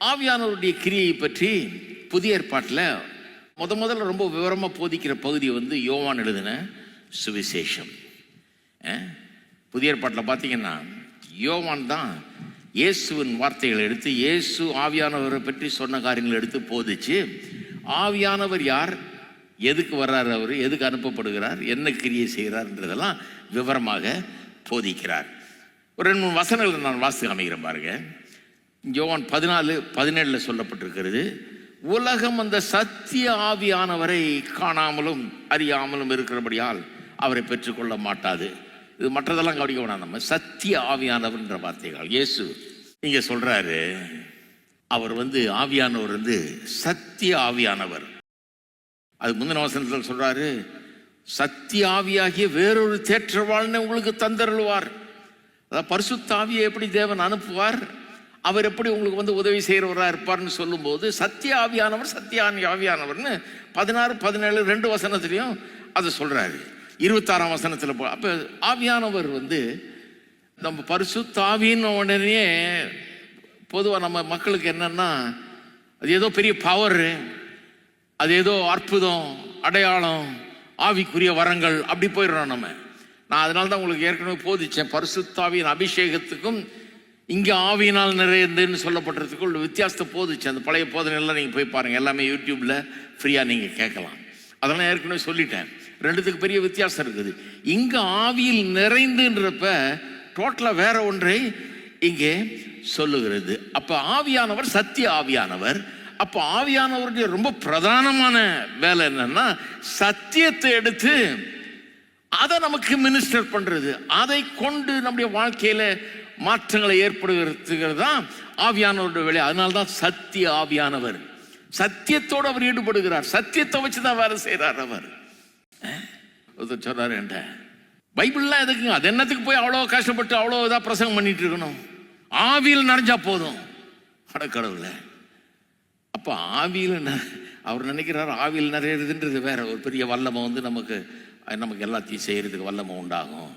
Speaker 1: ஆவியானவருடைய கிரியை பற்றி புதிய ஏற்பாட்டில் முதல்ல ரொம்ப விவரமா போதிக்கிற பகுதி யோவான் எழுதின சுவிசேஷம். புதிய ஏற்பாட்டில் பார்த்தீங்கன்னா யோவான் தான் இயேசுவின் வார்த்தைகளை எடுத்து, இயேசு ஆவியானவரை பற்றி சொன்ன காரியங்களை எடுத்து போதிச்சு, ஆவியானவர் யார், எதுக்கு வர்றார், அவர் எதுக்கு அனுப்பப்படுகிறார், என்ன கிரியை செய்கிறார்ன்றதெல்லாம் விவரமாக போதிக்கிறார். ஒரு 2-3 வசனங்கள் நான் வாசித்து அமைக்கிறேன் பாருங்க. யோவான் 14:17 சொல்லப்பட்டிருக்கிறது, உலகம் அந்த சத்திய ஆவியானவரை காணாமலும் அறியாமலும் இருக்கிறபடியால் அவரை பெற்றுக்கொள்ள மாட்டாது. இது மற்றதெல்லாம் கவனிக்க வேணாம். நம்ம சத்திய ஆவியானவர்ன்ற வார்த்தைகள் இயேசு இங்க சொல்றாரு. அவர் ஆவியானவர் சத்திய ஆவியானவர். அது முந்தின வசனத்தில் சொல்றாரு, சத்திய ஆவியாகிய வேறொரு தேற்றவாளனை உங்களுக்கு தந்தருள்வார். அதாவது பரிசுத்த ஆவியை எப்படி தேவன் அனுப்புவார், அவர் எப்படி உங்களுக்கு உதவி செய்கிறவராக இருப்பார்னு சொல்லும்போது, சத்திய ஆவியானவர் சத்திய ஆவியானவர்னு 16, 17 2 வசனத்துலையும் அதை சொல்றாரு. 26ஆம் வசனத்தில் அப்போ ஆவியானவர் நம்ம பரிசுத்த ஆவின்னு உடனே பொதுவாக நம்ம மக்களுக்கு என்னன்னா, அது ஏதோ பெரிய பவர், அது ஏதோ அற்புதம், அடையாளம், ஆவிக்குரிய வரங்கள் அப்படி போயிடுறோம் நம்ம. நான் அதனால தான் உங்களுக்கு ஏற்கனவே போதிச்சேன், பரிசுத்தாவியின் அபிஷேகத்துக்கும் இங்கே ஆவியினால் நிறையதுன்னு சொல்லப்பட்டதுக்கு உள்ள வித்தியாசத்தை போதிச்சேன். அந்த பழைய போதனைலாம் நீங்கள் போய் பாருங்கள், எல்லாமே யூடியூப்பில் ஃப்ரீயாக நீங்கள் கேட்கலாம். அதெல்லாம் ஏற்கனவே சொல்லிட்டேன். ரெண்டுத்துக்கு பெரிய வித்தியாசம் இருக்குது. இங்கே ஆவியில் நிறைந்துன்றப்ப டோட்டலாக வேற ஒன்றை இங்கே சொல்லுகிறது. அப்போ ஆவியானவர் சத்திய ஆவியானவர். அப்போ ஆவியானவருடைய ரொம்ப பிரதானமான வேலை என்னன்னா, சத்தியத்தை எடுத்து அதை நமக்கு மினிஸ்டர் பண்றது, அதை கொண்டு நம்முடைய வாழ்க்கையில மாற்றங்களை ஏற்படுத்துகிறது தான் ஆவியானவருடைய வேலை. அதனால்தான் சத்திய ஆவியானவர். சத்தியத்தோடு அவர் ஈடுபடுகிறார், சத்தியத்தை வச்சுதான் வேலை செய்யறார் அவர். சொல்றாரு என்ற பைபிள்லாம் எதுக்குங்க, அது என்னத்துக்கு போய் அவ்வளோ கஷ்டப்பட்டு அவ்வளோ இதாக பிரசங்கம் பண்ணிட்டு இருக்கணும், ஆவியில் நிறைஞ்சா போதும். அடக்கடவுல அப்போ ஆவியில் அவர் நினைக்கிறார், ஆவியில் நிறையிறதுன்றது வேற ஒரு பெரிய வல்லமை நமக்கு எல்லாத்தையும் செய்யறதுக்கு வல்லமை உண்டாகும்.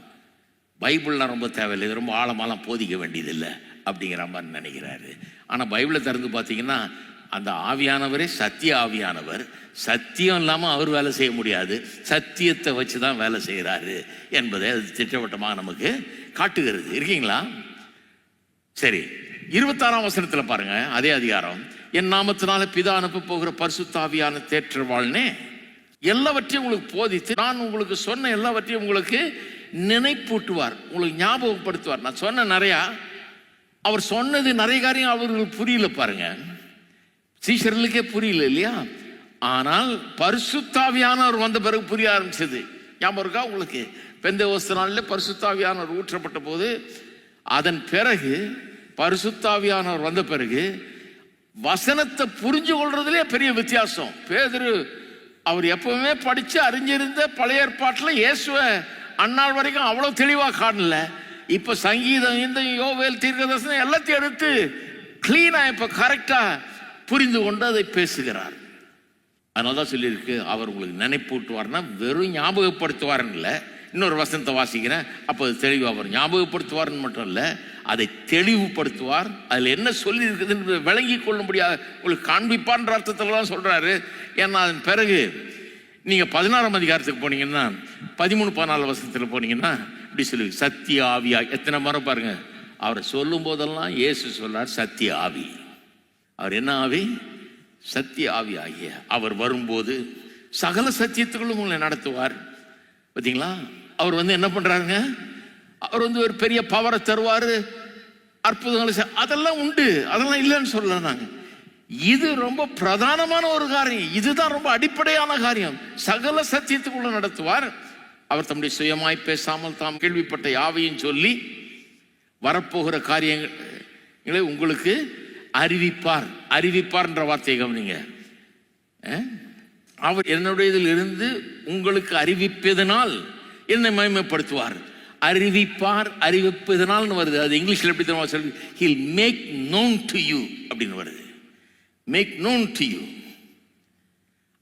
Speaker 1: பைபிள்லாம் ரொம்ப தேவையில்லை, ரொம்ப ஆழமாலாம் போதிக்க வேண்டியதில்லை அப்படிங்கிற மாதிரி நினைக்கிறாரு. ஆனால் பைபிளை திறந்து பார்த்தீங்கன்னா அந்த ஆவியானவரே சத்திய ஆவியானவர். சத்தியம் இல்லாமல் அவர் வேலை செய்ய முடியாது, சத்தியத்தை வச்சு தான் வேலை செய்கிறாரு என்பதை அது திட்டவட்டமாக நமக்கு காட்டுகிறது. இருக்கீங்களா? சரி, 26ஆம் வசனத்தில் பாருங்க, அதே அதிகாரம். என் நாமத்தினால பிதா அனுப்ப போகிற பரிசுத்த ஆவியான தேற்றவாளனே எல்லாவற்றையும் உங்களுக்கு போதித்து நான் உங்களுக்கு சொன்ன எல்லாவற்றையும் உங்களுக்கு நினைப்பூட்டுவார், உங்களுக்கு ஞாபகப்படுத்துவார். நான் சொன்ன நிறையா, அவர் சொன்னது நிறைய காரியம் அவர்களுக்கு புரியல பாருங்க, சீஷர்களுக்கே புரியல இல்லையா? ஆனால் பரிசுத்தாவியானவர் வந்த பிறகு புரிய ஆரம்பிச்சது. ஞாபகம் இருக்கா உங்களுக்கு? பெந்தெகோஸ்து நாளில் பரிசுத்தாவியானவர் ஊற்றப்பட்ட போது, அதன் பிறகு பரிசுத்தாவியானவர் வந்த பிறகு வசனத்தை புரிஞ்சு கொள்றதுலே பெரிய வித்தியாசம். பேதுரு அவர் எப்பவுமே படிச்சு அறிஞ்சிருந்த பழைய ஏற்பாட்டில் இயேசுவை அந்நாள் வரைக்கும் அவ்வளோ தெளிவாக காணல. இப்போ சங்கீதம், இந்த யோவேல், தீர்க்கதரிசனம் எல்லாத்தையும் எடுத்து கிளீனாக இப்போ கரெக்டாக புரிந்து கொண்டு அதை பேசுகிறார். அதனால தான் சொல்லியிருக்கு, அவர் உங்களுக்கு நினைப்பூட்டுவார்னா வெறும் ஞாபகப்படுத்துவார்னு இல்லை. இன்னொரு வசனத்தை வாசிக்கிறேன், அப்போ அது தெளிவாக அவர் ஞாபகப்படுத்துவார்னு மட்டும் இல்லை, அதை தெளிவுபடுத்துவார். அதில் என்ன சொல்லி இருக்குதுன்னு விளங்கி கொள்ள முடியாது உங்களுக்கு காண்பிப்பான்ற அர்த்தத்தில் தான் சொல்கிறாரு. ஏன்னா அதன் பிறகு நீங்கள் 16ஆம் அதிகாரத்துக்கு போனீங்கன்னா 13, 14 வசனத்தில் போனீங்கன்னா இப்படி சொல்லி சத்திய ஆவியா. எத்தனை முறை பாருங்க, அவரை சொல்லும் போதெல்லாம் இயேசு சொல்றார் சத்திய ஆவி. அவர் என்ன ஆவி? சத்திய ஆவி ஆகிய அவர் வரும்போது சகல சத்தியத்துக்குள்ளும் உங்களை நடத்துவார். பார்த்தீங்களா? அவர் என்ன பண்றாருங்க, அவர் ஒரு பெரிய பவரை தருவார், அற்புதங்களை அதெல்லாம் உண்டு, அதெல்லாம் இல்லைன்னு சொல்லல நாங்கள். இது ரொம்ப பிரதானமான ஒரு காரியம், இதுதான் ரொம்ப அடிப்படையான காரியம். சகல சத்தியத்துக்குள்ள நடத்துவார். அவர் தம்முடைய சுயமாய் பேசாமல் தாம் கேள்விப்பட்ட யாவையும் சொல்லி வரப்போகிற காரியங்களை உங்களுக்கு அறிவிப்பார். அறிவிப்பார்ன்ற வார்த்தையை கவனிங்க. அவர் என்னுடையதில் இருந்து உங்களுக்கு அறிவிப்பதனால் என்னை மகிமைப்படுத்துவார். அறிவிப்பார், அறிவிப்பதனால் வருது. அது இங்கிலீஷ்ல எப்படி தெரியுமா சொல்லி, he'll make known to you அப்படின்னு வருது. make known to you.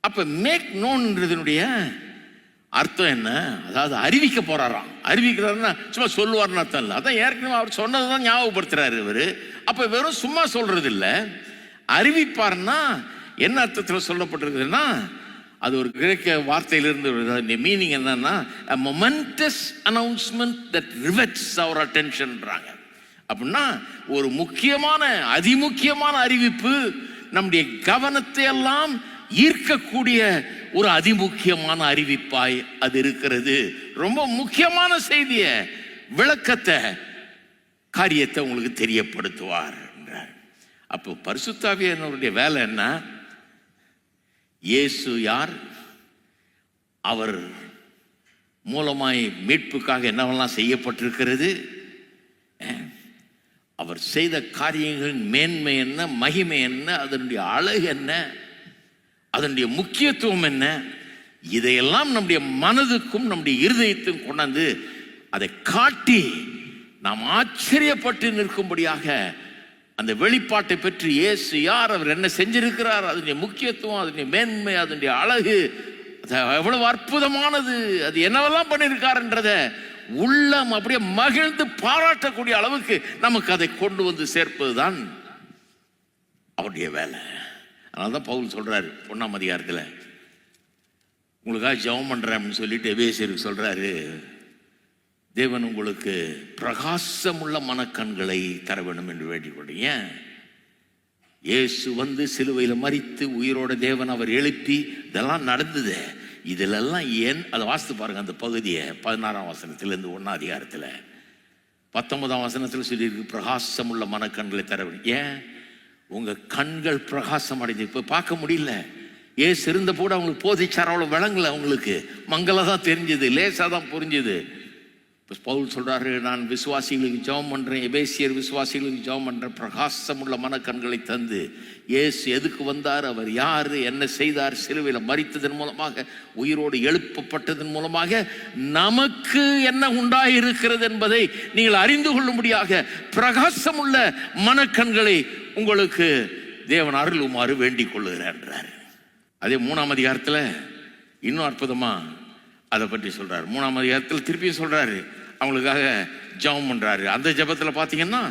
Speaker 1: அப்ப make knownன்றதுடைய அர்த்தம் என்ன? அதாவது அறிவிக்க போறாராம். அறிவிக்கிறாருன்னா சும்மா சொல்லுவார்னு அர்த்தம் இல்லை. அதான் ஏற்கனவே அவர் சொன்னதுதான் ஞாபகப்படுத்துறாரு இவரு. அப்ப வெறும் சும்மா சொல்றது இல்லை, அறிவிப்பார்னா என்ன அர்த்தத்தில் சொல்லப்பட்டிருக்குதுன்னா, அது ஒரு கிரேக்க வார்த்தையிலிருந்து மீனிங் என்னன்னா a momentous announcement that rivets our attentionன்றாங்க. அப்படின்னா ஒரு முக்கியமான அதிமுக்கியமான அறிவிப்பு, நம்முடைய கவனத்தை எல்லாம் ஈர்க்கக்கூடிய ஒரு அதிமுக்கியமான அறிவிப்பாய் அது இருக்கிறது. ரொம்ப முக்கியமான செய்தியை, விளக்கத்தை, காரியத்தை உங்களுக்கு தெரியப்படுத்துவார் என்றார். அப்போ பரிசுத்த ஆவியானவருடைய வேலை என்ன? இயேசு யார், அவர் மூலமாய் மீட்புக்காக என்னவெல்லாம் செய்யப்பட்டிருக்கிறது, அவர் செய்த காரியங்களின் மேன்மை என்ன, மகிமை என்ன, அதனுடைய அழகு என்ன, அதனுடைய முக்கியத்துவம் என்ன, இதையெல்லாம் நம்முடைய மனதுக்கும் நம்முடைய இருதயத்துக்கும் கொண்டாந்து அதை காட்டி நாம் ஆச்சரியப்பட்டு நிற்கும்படியாக அந்த வெளிப்பாட்டை பெற்று இயேசு யார், அவர் என்ன செஞ்சிருக்கிறார், அதனுடைய முக்கியத்துவம், அதனுடைய மேன்மை, அதனுடைய அழகு, எவ்வளவு அற்புதமானது, அது என்னவெல்லாம் பண்ணியிருக்காருன்றத உள்ளம் அப்படியே மகிழ்ந்து பாராட்டக்கூடிய அளவுக்கு நமக்கு அதை கொண்டு வந்து சேர்ப்பதுதான் அவருடைய வேலை. அதனால்தான் பவுல் சொல்றாரு 1ஆம் அதிகாரத்தில், உங்களுக்காக ஜெபம் பண்றேன் அப்படின்னு சொல்லிட்டு எபேசியருக்கு சொல்றாரு, தேவன் உங்களுக்கு பிரகாசமுள்ள மனக்கண்களை தர வேண்டும் என்று வேண்டிக் கொண்டீங்க. இயேசு வந்து சிலுவையில் மரித்து உயிரோட தேவன் அவர் எழுப்பி இதெல்லாம் நடந்தது. இதிலெல்லாம் ஏன் அதை வாசித்து பாருங்க. அந்த பகுதியை 16ஆம் வசனத்திலிருந்து 1ஆம் அதிகாரத்தில் 19ஆம் வசனத்தில் சொல்லியிருக்கு, பிரகாசமுள்ள மனக்கண்களை தர வேண்டும். ஏன்? உங்க கண்கள் பிரகாசம் அடைஞ்சு இப்போ பார்க்க முடியல. ஏசு இருந்த போட அவங்களுக்கு போதிச்சார், அவ்வளோ விளங்கல, அவங்களுக்கு மங்கள தான் தெரிஞ்சது, லேசாக தான் புரிஞ்சுது. இப்போ பவுல் சொல்றாரு, நான் விசுவாசிகளுக்கு ஜெபம் பண்றேன், எபேசியர் விசுவாசிகளுக்கு ஜெபம் பண்றேன், பிரகாசமுள்ள மனக்கண்களை தந்து. இயேசு எதுக்கு வந்தார், அவர் யாரு, என்ன செய்தார், சிலுவையில் மரித்ததன் மூலமாக, உயிரோடு எழுப்பப்பட்டதன் மூலமாக நமக்கு என்ன உண்டாயிருக்கிறது என்பதை நீங்கள் அறிந்து கொள்ளும்படியாக பிரகாசமுள்ள மனக்கண்களை உங்களுக்கு தேவன் அருளுமாறு வேண்டிக் கொள்ளுகிறார். அதே 3ஆம் அதிகாரத்தில் இன்னும் அற்புதமா அதை பற்றி சொல்றாரு. 3ஆம் அதிகாரத்தில் திருப்பி சொல்றாரு, அவங்களுக்காக ஜெபம் பண்றாரு. அந்த ஜெபத்தில் பார்த்தீங்கன்னா,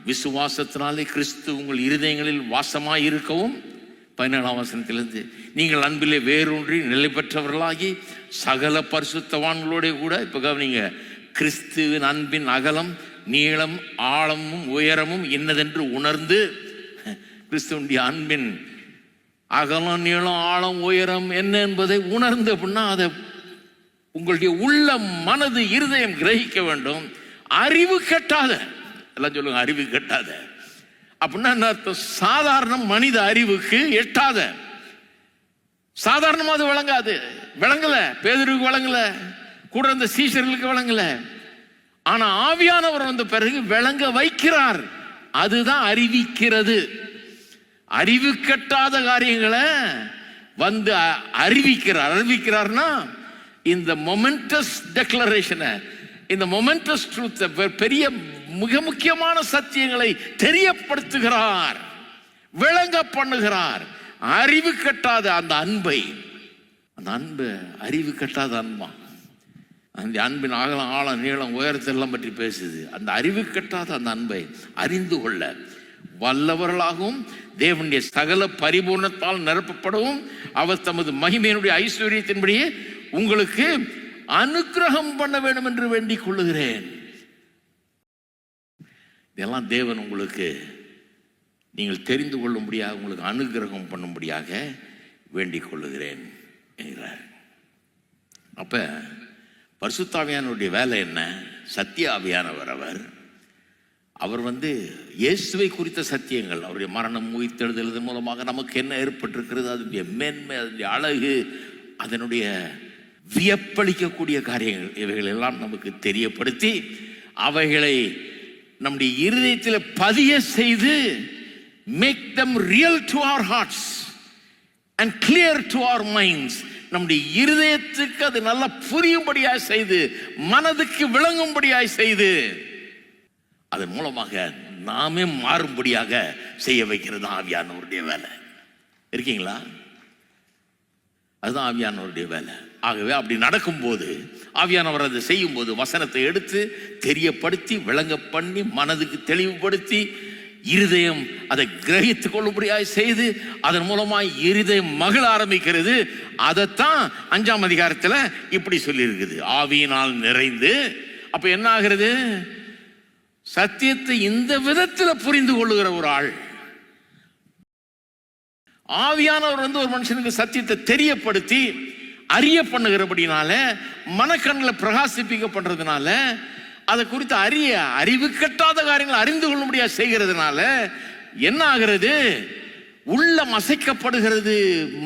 Speaker 1: விசுவாசத்தினாலே கிறிஸ்து உங்கள் இருதயங்களில் வாசமாய் இருக்கவும், 17ஆம் வசனத்திலிருந்து, நீங்கள் அன்பிலே வேரூன்றி நிலை பெற்றவர்களாகி சகல பரிசுத்தவான்களோட கூட, இப்போ கவனிங்க, கிறிஸ்துவின் அன்பின் அகலம் நீளம் ஆழமும் உயரமும் இன்னதென்று உணர்ந்து, கிறிஸ்துவனுடைய அன்பின் அகலம் நீளம் ஆழம் உயரம் என்ன என்பதை உணர்ந்து, அப்படின்னா அதை உங்களுடைய உள்ள மனது இருதயம் கிரகிக்க வேண்டும். அறிவு கட்டாத, எல்லாம் சொல்லுங்க, அறிவு கட்டாத அப்படின்னா என்ன அர்த்தம்? சாதாரண மனித அறிவுக்கு எட்டாத, சாதாரணமா அது விளங்காது, விளங்கல, பேதுருக்கு விளங்கல, கூட இருந்த சீஷர்களுக்கு விளங்கல. ஆனா ஆவியானவர் வந்த பிறகு விளங்க வைக்கிறார். அதுதான் அறிவிக்கிறது. அறிவு கட்டாத காரியங்களை வந்து அறிவிக்கிறார். அறிவிக்கிறார்னா இந்த மொமெண்டஸ் டெக்ளரேஷனை, இந்த மொமெண்டஸ் ட்ரூத், பெரிய மிக முக்கியமான சத்தியங்களை தெரியப்படுத்துகிறார், விளங்க பண்ணுகிறார். அறிவு கட்டாத அந்த அன்பை, அந்த அன்பு அறிவு கட்டாத அன்பா, அந்த அன்பின் அகலம் ஆழம் நீளம் உயரத்தெல்லாம் பற்றி பேசுது. அந்த அறிவு கட்டாத அந்த அன்பை அறிந்து கொள்ள வல்லவர்களாகவும் தேவனுடைய சகல பரிபூர்ணத்தால் நிரப்பப்படவும் அவர் தமது மகிமையினுடைய ஐஸ்வர்யத்தின்படியே உங்களுக்கு அனுக்கிரகம் பண்ண வேண்டும் என்று வேண்டிக் கொள்ளுகிறேன். இதெல்லாம் தேவன் உங்களுக்கு, நீங்கள் தெரிந்து கொள்ளும்படியாக, உங்களுக்கு அனுக்கிரகம் பண்ணும்படியாக வேண்டிக் கொள்ளுகிறேன் என்கிறார். அப்ப பரிசுத்த ஆவியானவருடைய வேலை என்ன? சத்திய ஆவியானவர் அவர் வந்து இயேசுவை குறித்த சத்தியங்கள், அவருடைய மரணம் உயிர்த்தெழுதல் மூலமாக நமக்கு என்ன ஏற்பட்டிருக்கிறது, அதனுடைய மேன்மை, அதனுடைய அழகு, அதனுடைய வியப்பளிக்கக்கூடிய காரியங்கள், இவைகள் எல்லாம் நமக்கு தெரியப்படுத்தி அவைகளை நம்முடைய இருதயத்தில் பதிய செய்து, make them real to our hearts and clear to our minds, நம்முடைய இருதயத்துக்கு அது நல்லா புரியும்படியாய் செய்து, மனதுக்கு விளங்கும்படியாய் செய்து, அதன் மூலமாக நாமே மாறும்படியாக செய்ய வைக்கிறது ஆவியானவருடைய வேலை. இருக்கீங்களா? அதுதான் ஆவியானவருடைய வேலை. ஆகவே அப்படி நடக்கும்போது, ஆவியானவர் அதை செய்யும் போது, வசனத்தை எடுத்து தெரியப்படுத்தி விளங்க பண்ணி மனதுக்கு தெளிவுபடுத்தி இருதயம் அதை கிரகித்துக் கொள்ளும்படியாய் செய்து, அதன் மூலமாய் இருதயம் மகிழ ஆரம்பிக்கிறது. அதைத்தான் 5ஆம் அதிகாரத்தில் இப்படி சொல்லி இருக்குது, ஆவியினால் நிறைந்து. அப்ப என்ன ஆகிறது? சத்தியத்தை இந்த விதத்தில் புரிந்து கொள்ளுகிற ஒரு ஆள், ஆவியானவர் வந்து ஒரு மனுஷனுக்கு சத்தியத்தை தெரியப்படுத்தி அறிய பண்ணுகிறபடினால, மனக்கண்ணில் பிரகாசிப்பிக்கப்படுறதுனால, அதை குறித்து அறிவு கட்டாத காரியங்களை அறிந்து கொள்ளும்படியா செய்கிறதுனால, என்ன ஆகிறது? உள்ளம் அசைக்கப்படுகிறது,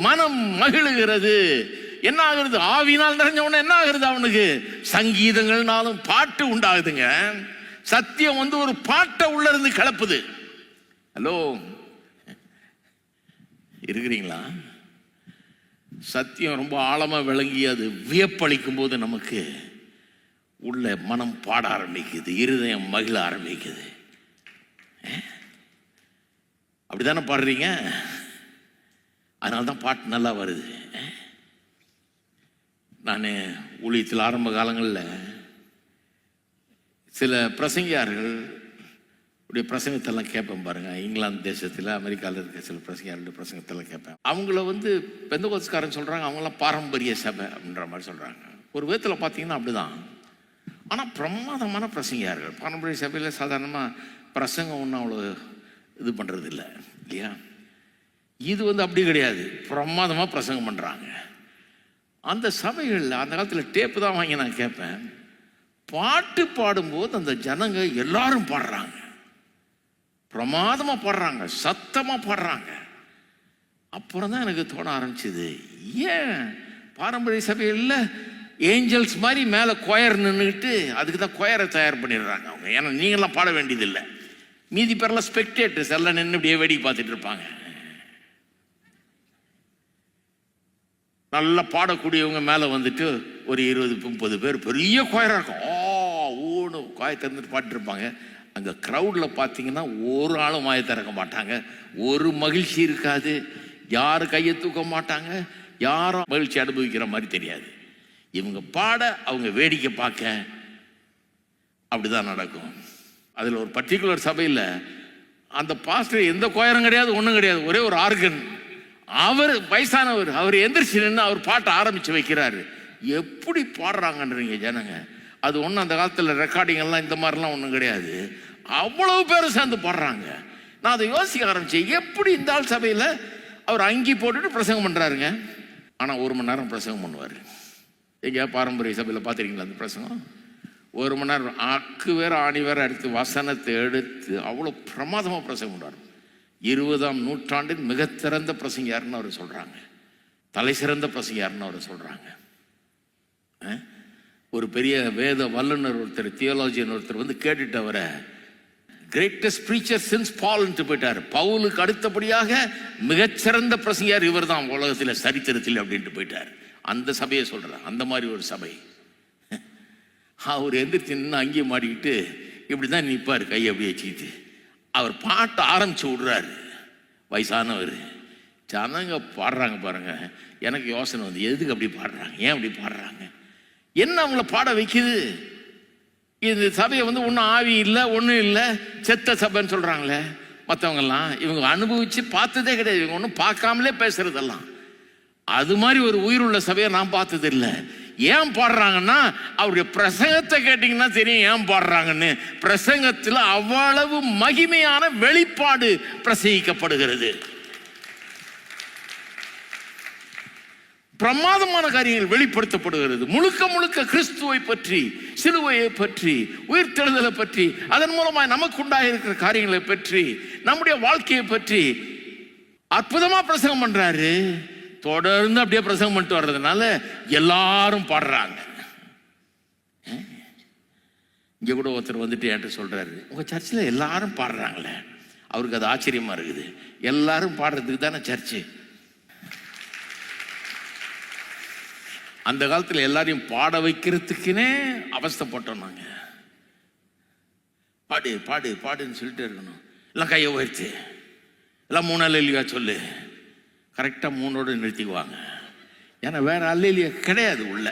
Speaker 1: மனம் மகிழுகிறது. என்ன ஆகுறது? ஆவினால் நிறைஞ்ச உடனே என்ன ஆகுறது? அவனுக்கு சங்கீதங்கள்னாலும் பாட்டு உண்டாகுதுங்க. சத்தியம் ஒரு பாட்டை உள்ள இருந்து கிளப்புது. ஹலோ, இருக்கிறீங்களா? சத்தியம் ரொம்ப ஆழமா விளங்கி அது வியப்பளிக்கும் போது நமக்கு உள்ள மனம் பாட ஆரம்பிக்குது, இருதயம் மகிழ ஆரம்பிக்குது. அப்படித்தானே பாடுறீங்க? அதனால்தான் பாட்டு நல்லா வருது. நான் ஊழியத்தில் ஆரம்ப காலங்களில் சில பிரசங்கியார்கள் உடைய பிரசங்கத்தெல்லாம் கேட்பேன் பாருங்க. இங்கிலாந்து தேசத்தில், அமெரிக்காவில் இருக்க சில பிரசங்கியாருடைய பிரசங்கத்தெல்லாம் கேட்பேன். அவங்கள பெந்தகோஸ்காரன் சொல்கிறாங்க, அவங்களாம் பாரம்பரிய சபை அப்படின்ற மாதிரி சொல்கிறாங்க. ஒரு விதத்தில் பார்த்தீங்கன்னா அப்படிதான். ஆனால் பிரமாதமான பிரசங்கியார்கள். பாரம்பரிய சபையில் சாதாரணமாக பிரசங்கம் ஒன்றும் அவ்வளோ இது பண்ணுறது இல்லை இல்லையா? இது அப்படி கிடையாது, பிரமாதமாக பிரசங்கம் பண்ணுறாங்க. அந்த சபைகளில் அந்த காலத்தில் டேப்பு தான் வாங்கி நான் கேட்பேன். பாட்டு பாடும்போது அந்த ஜனங்க எல்லாரும் பாடுறாங்க, பிரமாதமாக பாடுறாங்க, சத்தமாக பாடுறாங்க. அப்புறம் தான் எனக்கு தோண ஆரம்பிச்சுது, ஏன் பாரம்பரிய சபைகளில் ஏஞ்சல்ஸ் மாதிரி மேலே கொயர் நின்றுக்கிட்டு அதுக்கு தான் கொயரை தயார் பண்ணிடுறாங்க அவங்க. ஏன்னா நீங்களாம் பாட வேண்டியதில்லை, மீதி பேரெல்லாம் ஸ்பெக்டேட்டர்ஸ் எல்லாம் நின்று இப்படியே வேடிக்கை பார்த்துட்டு இருப்பாங்க. நல்லா பாடக்கூடியவங்க மேலே ஒரு 20-30 பேர் பெரிய கொயராக இருக்கும். ஊன்னு காய திறந்துட்டு பாட்டுருப்பாங்க. அங்கே க்ரௌடில் பார்த்தீங்கன்னா ஒரு ஆளும் வாயை திறக்க மாட்டாங்க, ஒரு மகிழ்ச்சி இருக்காது, யாரும் கையை தூக்க மாட்டாங்க, யாரும் மகிழ்ச்சி அனுபவிக்கிற மாதிரி தெரியாது. இவங்க பாட, அவங்க வேடிக்கை பார்க்க, அப்படிதான் நடக்கும். அதில் ஒரு பர்டிகுலர் சபையில் அந்த பாஸ்டர் எந்த கொயரும் கிடையாது, ஒன்றும் கிடையாது, ஒரே ஒரு ஆர்கன். அவர் வயசானவர், அவர் எந்திரிச்சு நின்று அவர் பாட்டை ஆரம்பித்து வைக்கிறாரு. எப்படி பாடுறாங்கன்றீங்க ஜனங்க. அது ஒன்றும் அந்த காலத்தில் ரெக்கார்டிங் எல்லாம் இந்த மாதிரிலாம் ஒன்றும் கிடையாது, அவ்வளவு பேரும் சேர்ந்து பாடுறாங்க. நான் அதை யோசிக்க ஆரம்பித்தேன், எப்படி இந்த ஆள் சபையில் அவர் அங்கி போட்டுட்டு பிரசங்கம் பண்ணுறாருங்க. ஆனால் 1 மணி நேரம் பிரசங்கம் பண்ணுவார். எங்கேயா பாரம்பரிய சபையில் பார்த்துருக்கீங்களா அந்த பிரசங்கம்? 1 மணி நேரம் அக்கு வேற ஆணி வேற எடுத்து வசனத்தை எடுத்து அவ்வளோ பிரமாதமாக பிரசங்கம் பண்ணுவார். 20ஆம் நூற்றாண்டின் மிகச்சிறந்த பிரசங்கியார்னு அவர் சொல்கிறாங்க, தலை சிறந்த பிரசங்கியார்னு அவர் சொல்கிறாங்க. ஒரு பெரிய வேத வல்லுநர் ஒருத்தர், தியோலாஜியன் ஒருத்தர் கேட்டுட்டு அவரை கிரேட்டஸ்ட் ப்ரீச்சர் சின்ஸ் பால்ன்ட்டு போயிட்டார். பவுலுக்கு அடுத்தபடியாக மிகச்சிறந்த பிரசங்கியார் இவர் தான் உலகத்தில் சரித்திரத்தில் அப்படின்ட்டு போயிட்டார். அந்த சபையை சொல்கிறார். அந்த மாதிரி ஒரு சபை. அவர் எந்திரிச்சு நின்று அங்கேயே மாட்டிக்கிட்டு இப்படி தான் நிற்பார், கையை அப்படியே வச்சுக்கிட்டு. அவர் பாட்டு ஆரம்பிச்சு விடுறாரு. வயசானவர், ஜனங்க பாடுறாங்க பாருங்க. எனக்கு யோசனை எதுக்கு அப்படி பாடுறாங்க, ஏன் அப்படி பாடுறாங்க, என்ன அவங்கள பாட வைக்குது? இந்த சபையை ஒன்றும் ஆவி இல்லை, ஒன்றும் இல்லை, செத்த சபைன்னு சொல்கிறாங்களே மற்றவங்கெல்லாம். இவங்க அனுபவித்து பார்த்ததே கிடையாது, இவங்க ஒன்றும் பார்க்காமலே பேசுறதெல்லாம். அது மாதிரி ஒரு உயிருள்ள சபையை நான் பார்த்தது இல்லை. ஏன் பாடுறாங்கன்னா, அவருடைய பிரசங்கத்தை கேட்டீங்கன்னா தெரியும் ஏன் பாடுறாங்கன்னு. பிரசங்கத்தில் அவ்வளவு மகிமையான வெளிப்பாடு பிரசங்கிக்கப்படுகிறது. பிரமாதமான காரியங்கள் வெளிப்படுத்தப்படுகிறது. முழுக்க முழுக்க கிறிஸ்துவை பற்றி, சிலுவையை பற்றி, உயிர்த்தெழுதலை பற்றி, அதன் மூலமாக நமக்கு உண்டாக இருக்கிற காரியங்களை பற்றி, நம்முடைய வாழ்க்கையை பற்றி அற்புதமா பிரசங்கம் பண்றாரு. தொடர்ந்து அப்படியே பிரசங்கம் பண்ணிட்டு வர்றதுனால எல்லாரும் பாடுறாங்க. இங்க கூட ஒருத்தர் என்கிட்ட சொல்றாரு, உங்க சர்ச்சில் எல்லாரும் பாடுறாங்களே. அவருக்கு அது ஆச்சரியமா இருக்குது. எல்லாரும் பாடுறதுக்கு தானே சர்ச்சு. அந்த காலத்தில் எல்லாரையும் பாட வைக்கிறதுக்குன்னே அவஸ்தைப்பட்டோம் நாங்க. பாடு பாடு பாடுன்னு சொல்லிட்டு இருக்கணும். எல்லாம் கையை உயர்த்து, எல்லாம் 3 அல்லேலூயா சொல்லு. கரெக்டாக 3ஓடு நிறுத்திக்குவாங்க. ஏன்னா வேற அல்லேலூயா கிடையாது, உள்ள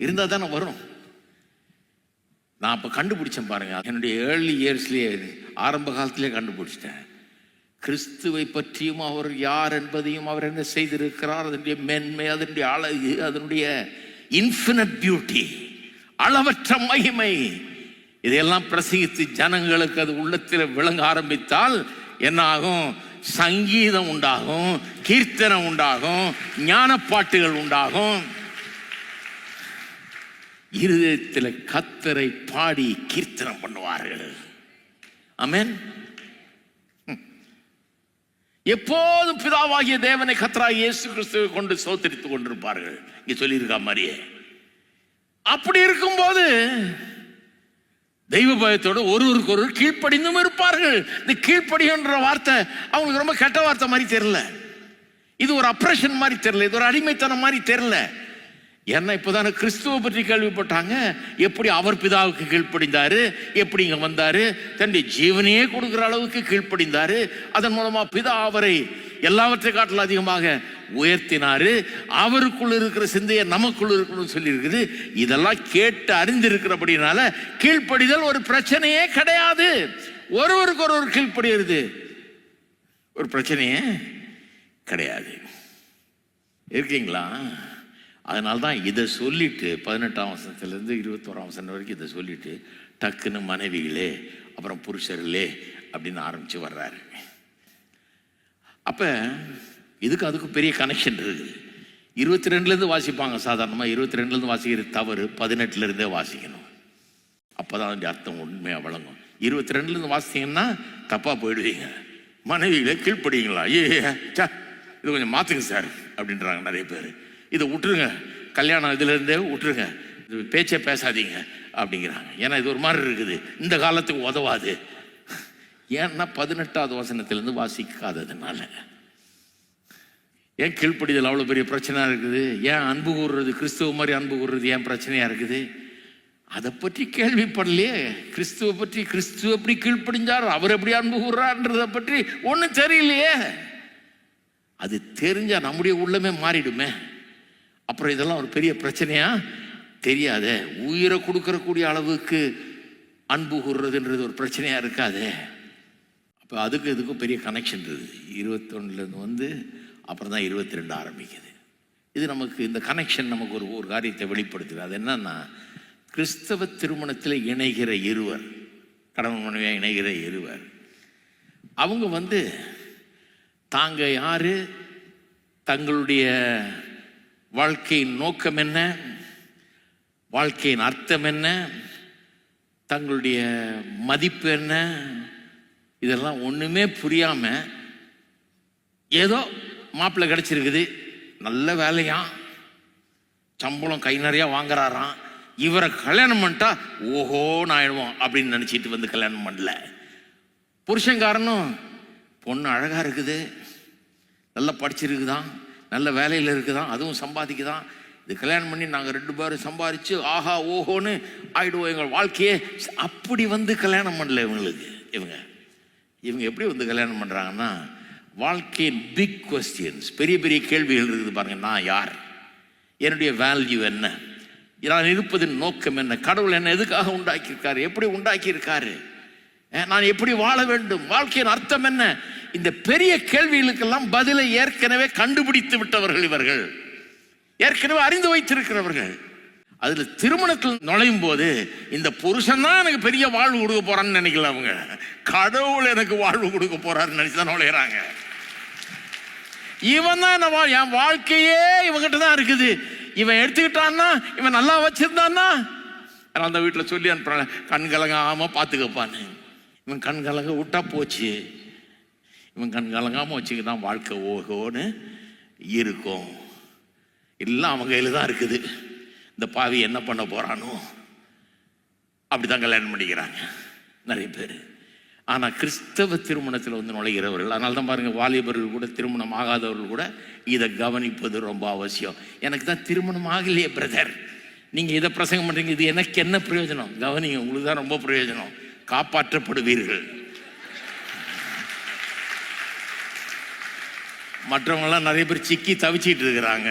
Speaker 1: இருந்தால் தானே வரும். நான் அப்போ கண்டுபிடிச்சேன் பாருங்க, என்னுடைய ஏர்லி இயர்ஸ்லேயே, ஆரம்ப காலத்திலே கண்டுபிடிச்சிட்டேன். கிறிஸ்துவை பற்றியும் அவர் யார் என்பதையும், அவர் என்ன செய்திருக்கிறார், அதனுடைய மேன்மை, அதனுடைய அழகு, அதனுடைய இன்ஃபினிட் பியூட்டி, அளவற்ற மகிமை, இதையெல்லாம் பிரசங்கித்து ஜனங்களுக்கு அது உள்ளத்தில் விளங்க ஆரம்பித்தால் என்ன ஆகும்? சங்கீதம் உண்டாகும், கீர்த்தனம் உண்டாகும், ஞானப்பாட்டுகள் உண்டாகும். இருதயத்தில் கர்த்தரை பாடி கீர்த்தனம் பண்ணுவார்கள். ஆமென். எப்போதும் பிதாவாகிய தேவனை கர்த்தராகிய இயேசு கிறிஸ்துவை கொண்டு ஸ்தோத்திரித்துக் கொண்டிருப்பார்கள். இங்க சொல்லியிருக்கா மாதிரியே. அப்படி இருக்கும்போது தெய்வ பயத்தோடு ஒருவருக்கு ஒருவர் கீழ்ப்படிந்தும் இருப்பார்கள். இந்த கீழ்ப்படின்ற வார்த்தை அவங்களுக்கு ரொம்ப கெட்ட வார்த்தை மாதிரி தெரியல. இது ஒரு அப்ரேஷன் மாதிரி தெரியல. இது ஒரு அடிமைத்தனம் மாதிரி தெரியல. ஏன்னா இப்போதான கிறிஸ்துவ பற்றி கேள்விப்பட்டாங்க. எப்படி அவர் பிதாவுக்கு கீழ்ப்படிந்தாரு, எப்படி இங்க வந்தாரு, தன்னுடைய ஜீவனையே கொடுக்கிற அளவுக்கு கீழ்ப்படிந்தாரு. அதன் மூலமா பிதா அவரை எல்லாவற்றை காட்டிலும் அதிகமாக உயர்த்தினாரு. அவருக்குள் இருக்கிற சிந்தையை நமக்குள் இருக்கணும்னு சொல்லி இருக்குது. இதெல்லாம் கேட்டு அறிந்திருக்கிறபடினால கீழ்ப்படிதல் ஒரு பிரச்சனையே கிடையாது. ஒருவருக்கு ஒருவர் கீழ்ப்படிகிறது ஒரு பிரச்சனையே கிடையாது. இருக்கீங்களா? அதனால்தான் இதை சொல்லிட்டு 18ஆம் வசனத்திலிருந்து 21ஆம் வசனம் வரைக்கும் இதை சொல்லிட்டு டக்குன்னு மனைவிகளே அப்புறம் புருஷர்களே அப்படின்னு ஆரம்பிச்சு வர்றாரு. அப்ப இதுக்கு அதுக்கு பெரிய கனெக்ஷன் இருக்குது. 22லேருந்து வாசிப்பாங்க. சாதாரணமாக 22லேருந்து வாசிக்கிறது தவறு. 18லேருந்தே வாசிக்கணும். அப்போதான் அதனுடைய அர்த்தம் உண்மையாக வழங்கும். 22லேருந்து வாசித்தீங்கன்னா தப்பாக போயிடுவீங்க. மனைவிகளே கீழ்ப்படுவீங்களா? இது கொஞ்சம் மாற்றுங்க சார் அப்படின்றாங்க நிறைய பேர். இதை விட்டுருங்க, கல்யாணம் இதுலேருந்தே விட்டுருங்க, இது பேச்சே பேசாதீங்க அப்படிங்கிறாங்க. ஏன்னா இது ஒரு மாதிரி இருக்குது, இந்த காலத்துக்கு உதவாது. ஏன்னா 18ஆவது வசனத்திலேருந்து வாசிக்காததுனால. ஏன் கீழ்ப்படிதல் அவ்வளோ பெரிய பிரச்சனையாக இருக்குது? ஏன் அன்பு கூறுறது, கிறிஸ்துவ மாதிரி அன்பு கூறுறது ஏன் பிரச்சனையாக இருக்குது? அதை பற்றி கேள்விப்படலையே. கிறிஸ்துவ பற்றி, கிறிஸ்துவ எப்படி கீழ்ப்படிஞ்சார், அவர் எப்படி அன்பு கூறுறான்றதை பற்றி ஒன்றும் தெரியலையே. அது தெரிஞ்சால் நம்முடைய உள்ளமே மாறிடுமே. அப்புறம் இதெல்லாம் ஒரு பெரிய பிரச்சனையா தெரியாத. உயிரை கொடுக்கறக்கூடிய அளவுக்கு அன்பு கூறுறதுன்றது ஒரு பிரச்சனையாக இருக்காது. அப்போ அதுக்கு இதுக்கும் பெரிய கனெக்ஷன் இருக்குது. 21லேருந்து வந்து அப்புறம் தான் 22 ஆரம்பிக்குது. இது நமக்கு இந்த கனெக்ஷன் நமக்கு ஒரு காரியத்தை வெளிப்படுத்துது. அது என்னன்னா, கிறிஸ்தவ திருமணத்தில் இணைகிற இருவர், கணவன் மனைவியாக இணைகிற இருவர், அவங்க வந்து தாங்க யாரு, தங்களுடைய வாழ்க்கையின் நோக்கம் என்ன, வாழ்க்கையின் அர்த்தம் என்ன, தங்களுடைய மதிப்பு என்ன, இதெல்லாம் ஒன்றுமே புரியாம ஏதோ மாப்பிள்ளை கிடைச்சிருக்குது, நல்ல வேலையாம், சம்பளம் கை நிறையா வாங்குறாராம், இவரை கல்யாணம் பண்ணிட்டா ஓஹோன்னு ஆயிடுவோம் அப்படின்னு நினச்சிட்டு வந்து கல்யாணம் பண்ணல. புருஷன்காரனும் பொண்ணு அழகாக இருக்குது, நல்லா படிச்சிருக்குதான், நல்ல வேலையில் இருக்குதான், அதுவும் சம்பாதிக்குதான், இது கல்யாணம் பண்ணி நாங்கள் 2 பேரும் சம்பாதிச்சு ஆஹா ஓஹோன்னு ஆயிடுவோம் எங்கள் வாழ்க்கையே. அப்படி வந்து கல்யாணம் பண்ணல இவங்களுக்கு. இவங்க எப்படி வந்து கல்யாணம் பண்ணுறாங்கன்னா, வாழ்க்கையின் பிக் கொஸ்டின்ஸ், பெரிய பெரிய கேள்விகள் இருக்குது பாருங்க. நான் யார், என்னுடைய வேல்யூ என்ன, நான் இருப்பதின் நோக்கம் என்ன, கடவுள் என்ன எதுக்காக உண்டாக்கியிருக்காரு, எப்படி உண்டாக்கியிருக்காரு, நான் எப்படி வாழ வேண்டும், வாழ்க்கையின் அர்த்தம் என்ன, இந்த பெரிய கேள்விகளுக்கெல்லாம் பதிலை ஏற்கனவே கண்டுபிடித்து விட்டவர்கள் இவர்கள், ஏற்கனவே அறிந்து வைத்திருக்கிறவர்கள். அதுல திருமணத்தில் நுழையும் போது இந்த புருஷன் தான் எனக்கு பெரிய வாழ்வு கொடுக்க போறான்னு நினைக்கல அவங்க, கடவுள் எனக்கு வாழ்வு கொடுக்க போறாருன்னு நினைச்சுதான் நுழையிறாங்க. இவன் தான் என் வாழ்க்கையே இவங்கிட்ட தான் இருக்குது, இவன் எடுத்துக்கிட்டான்னா, இவன் நல்லா வச்சிருந்தான்னா, அந்த வீட்டில் சொல்லி அனுப்புறாங்க கண் கலங்காம பார்த்துக்கப்பான்னு. இவன் கண் கலங்க விட்டா போச்சு, இவன் கண் கலங்காம வச்சுக்கிதான் வாழ்க்கை ஓகோன்னு இருக்கும். எல்லாம் அவங்க கையில் தான் இருக்குது. இந்த பாவி என்ன பண்ண போறானோ அப்படிதான் கல்யாணம் பண்ணிக்கிறாங்க நிறைய பேர். ஆனால் கிறிஸ்தவ திருமணத்தில் வந்து நுழைகிறவர்கள், அதனால தான் பாருங்க, வாலிபர்கள் கூட, திருமணம் ஆகாதவர்கள் கூட இதை கவனிப்பது ரொம்ப அவசியம். எனக்கு தான் திருமணம் ஆகலையே பிரதர், நீங்க இதை பிரசங்கம் பண்றீங்க, இது எனக்கு என்ன பிரயோஜனம்? கவனிங்க, உங்களுக்கு தான் ரொம்ப பிரயோஜனம், காப்பாற்றப்படுவீர்கள். மற்றவங்கெல்லாம் நிறைய பேர் சிக்கி தவிச்சிட்டு இருக்கிறாங்க.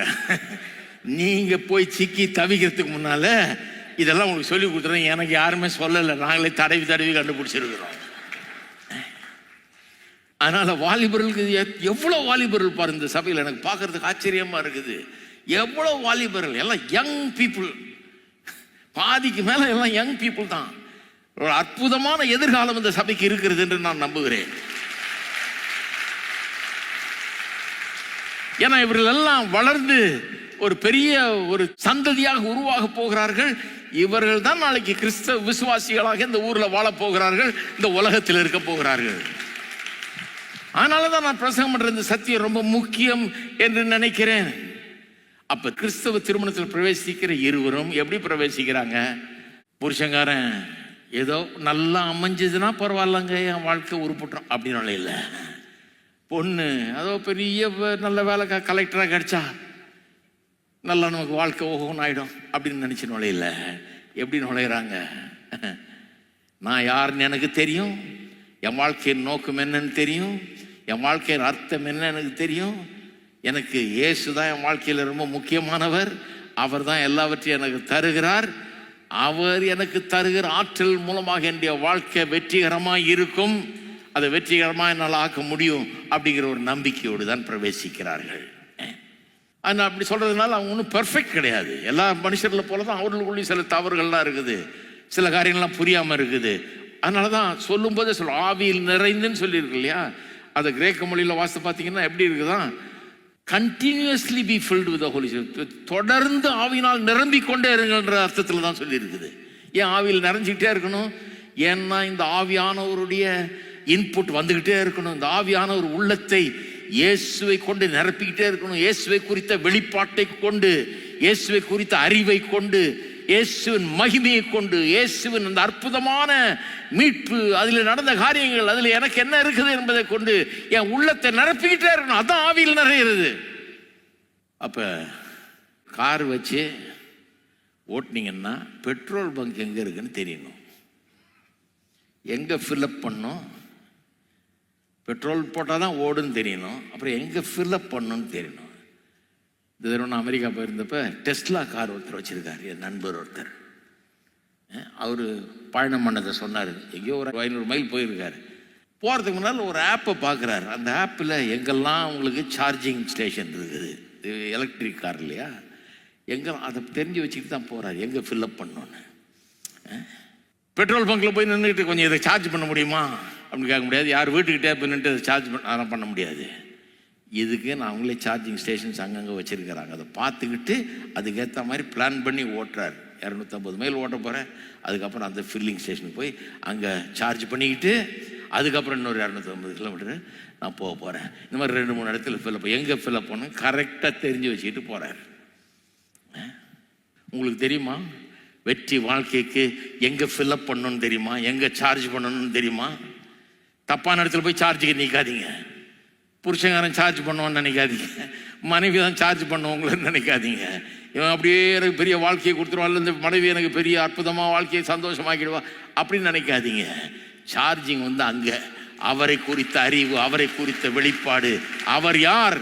Speaker 1: நீங்க போய் சிக்கி தவிக்கிறதுக்கு முன்னால இதெல்லாம் உங்களுக்கு சொல்லி கொடுத்துறேன். எனக்கு யாருமே சொல்லலை, நாங்களே தடவி கண்டுபிடிச்சிருக்கிறோம். அதனால வாலிபர்களுக்கு எவ்வளோ வாலிபர்கள் பாருங்க இந்த சபையில், எனக்கு பார்க்கறதுக்கு ஆச்சரியமா இருக்குது. எவ்வளோ வாலிபர்கள், எல்லாம் யங் பீப்புள், பாதிக்கு மேல எல்லாம் யங் பீப்புள் தான். ஒரு அற்புதமான எதிர்காலம் இந்த சபைக்கு இருக்கிறது என்று நான் நம்புகிறேன். ஏன்னா இவர்கள் எல்லாம் வளர்ந்து ஒரு பெரிய ஒரு சந்ததியாக உருவாக போகிறார்கள். இவர்கள் தான் நாளைக்கு கிறிஸ்தவ விசுவாசிகளாக இந்த ஊர்ல வாழ போகிறார்கள், இந்த உலகத்தில் இருக்க போகிறார்கள். அதனால தான் நான் பிரசங்கம் பண்ற இந்த சத்தியம் ரொம்ப முக்கியம் என்று நினைக்கிறேன். அப்ப கிறிஸ்தவ திருமணத்தில் பிரவேசிக்கிற இருவரும் எப்படி பிரவேசிக்கிறாங்க? புருஷங்காரன் ஏதோ நல்லா அமைஞ்சதுன்னா பரவாயில்லங்க, என் வாழ்க்கை உருப்பட்டோம் அப்படின்னு இல்லை. பொண்ணு அதோ பெரிய நல்ல வேலை கலெக்டராக கிடைச்சா நல்லா நமக்கு வாழ்க்கை ஓகோன்னு ஆகிடும் அப்படின்னு நினச்சி நுழையில. எப்படி நுழையிறாங்க? நான் யாருன்னு எனக்கு தெரியும், என் வாழ்க்கையின் நோக்கம் என்னன்னு தெரியும், என் வாழ்க்கையின் அர்த்தம் என்ன எனக்கு தெரியும், எனக்கு இயேசு தான் என் வாழ்க்கையில் ரொம்ப முக்கியமானவர், அவர் தான் எல்லாவற்றையும் எனக்கு தருகிறார், அவர் எனக்கு தருகிற ஆற்றல் மூலமாக என்னுடைய வாழ்க்கை வெற்றிகரமாக இருக்கும், அதை வெற்றிகரமாக என்னால் ஆக்க முடியும் அப்படிங்கிற ஒரு நம்பிக்கையோடு தான் பிரவேசிக்கிறார்கள். ஆனால் அப்படி சொல்கிறதுனால அவங்க ஒன்றும் பெர்ஃபெக்ட் கிடையாது. எல்லா மனுஷர்களை போல தான் அவர்களுக்குள்ளேயும் சில தவறுகள்லாம் இருக்குது, சில காரியங்கள்லாம் புரியாமல் இருக்குது. அதனால தான் சொல்லும்போதே ஆவியில் நிறைந்துன்னு சொல்லியிருக்கு இல்லையா? அதை கிரேக்க மொழியில் வாசித்து பார்த்தீங்கன்னா எப்படி இருக்குதான்? Continuously be filled with the Holy Spirit, தொடர்ந்து ஆவியினால் நிரம்பிக் கொண்டே இருங்கன்ற அர்த்தத்தில் தான் சொல்லியிருக்குது. ஏன் ஆவியில் நிறைஞ்சிக்கிட்டே இருக்கணும்? ஏன்னா இந்த ஆவியானவருடைய இன்புட் வந்துக்கிட்டே இருக்கணும். இந்த ஆவியானவர் உள்ளத்தை இயேசுவை கொண்டு நிரப்பிக்கிட்டே இருக்கணும். இயேசுவை குறித்த வெளிப்பாட்டை கொண்டு, இயேசுவை குறித்த அறிவை கொண்டு, இயேசுவின் மகிமையை கொண்டு, இயேசுவின் அந்த அற்புதமான மீட்பு, அதில் நடந்த காரியங்கள், அதில் எனக்கு என்ன இருக்குது என்பதை கொண்டு என் உள்ளத்தை நிரப்பிக்கிட்டே இருக்கணும். அதான் ஆவியில் நிறையிறது. அப்போ கார் வச்சு ஓட்டினீங்கன்னா பெட்ரோல் பங்க் எங்கே இருக்குன்னு தெரியணும், எங்கே ஃபில்அப் பண்ணணும், பெட்ரோல் போட்டால் தான் ஓடுன்னு தெரியணும், அப்புறம் எங்கே ஃபில்அப் பண்ணணும்னு தெரியணும். இந்த தடவை நான் அமெரிக்கா போயிருந்தப்போ டெஸ்லா கார் ஒருத்தர் வச்சுருக்கார், என் நண்பர் ஒருத்தர். அவர் பயணம் பண்ணதை சொன்னார். எங்கேயோ ஒரு 500 மைல் போயிருக்காரு. போகிறதுக்கு முன்னால் ஒரு ஆப்பை பார்க்குறாரு. அந்த ஆப்பில் எங்கெல்லாம் உங்களுக்கு சார்ஜிங் ஸ்டேஷன் இருக்குது, எலக்ட்ரிக் கார் இல்லையா, எங்கே அதை தெரிஞ்சு வச்சுக்கிட்டு தான் போகிறார் எங்கே ஃபில்அப் பண்ணணுன்னு. பெட்ரோல் பங்க்கில் போய் நின்றுக்கிட்டு கொஞ்சம் இதை சார்ஜ் பண்ண முடியுமா அப்படின்னு கேட்க முடியாது. யார் வீட்டுக்கிட்டே போய் நின்று அதை சார்ஜ் பண்ண முடியாது. இதுக்கு நான் அவங்களே சார்ஜிங் ஸ்டேஷன்ஸ் அங்கங்கே வச்சுருக்கிறாங்க. அதை பார்த்துக்கிட்டு அதுக்கேற்ற மாதிரி பிளான் பண்ணி ஓட்டுறாரு. 250 மைல் ஓட்ட போகிறேன், அதுக்கப்புறம் அந்த ஃபில்லிங் ஸ்டேஷனுக்கு போய் அங்கே சார்ஜ் பண்ணிக்கிட்டு அதுக்கப்புறம் இன்னொரு 250 கிலோமீட்டரு நான் போக போகிறேன். இந்த மாதிரி 2-3 இடத்துல ஃபில்லப், எங்கே ஃபில்லப் பண்ணணும் கரெக்டாக தெரிஞ்சு வச்சுக்கிட்டு போகிறார். உங்களுக்கு தெரியுமா வெற்றி வாழ்க்கைக்கு எங்கே ஃபில்லப் பண்ணணும்னு தெரியுமா, எங்கே சார்ஜ் பண்ணணும்னு தெரியுமா? தப்பான இடத்துல போய் சார்ஜுக்கு நிற்காதீங்க. புருஷங்காரன் சார்ஜ் பண்ணுவான்னு நினைக்காதீங்க, மனைவி தான் சார்ஜ் பண்ணுவோங்களேன்னு நினைக்காதீங்க. இவன் அப்படியே எனக்கு பெரிய வாழ்க்கையை கொடுத்துருவாள், இந்த மனைவி எனக்கு பெரிய அற்புதமாக வாழ்க்கையை சந்தோஷமாக்கிடுவா அப்படின்னு நினைக்காதீங்க. சார்ஜிங் வந்து அங்கே அவரை குறித்த அறிவு, அவரை குறித்த வெளிப்பாடு, அவர் யார்,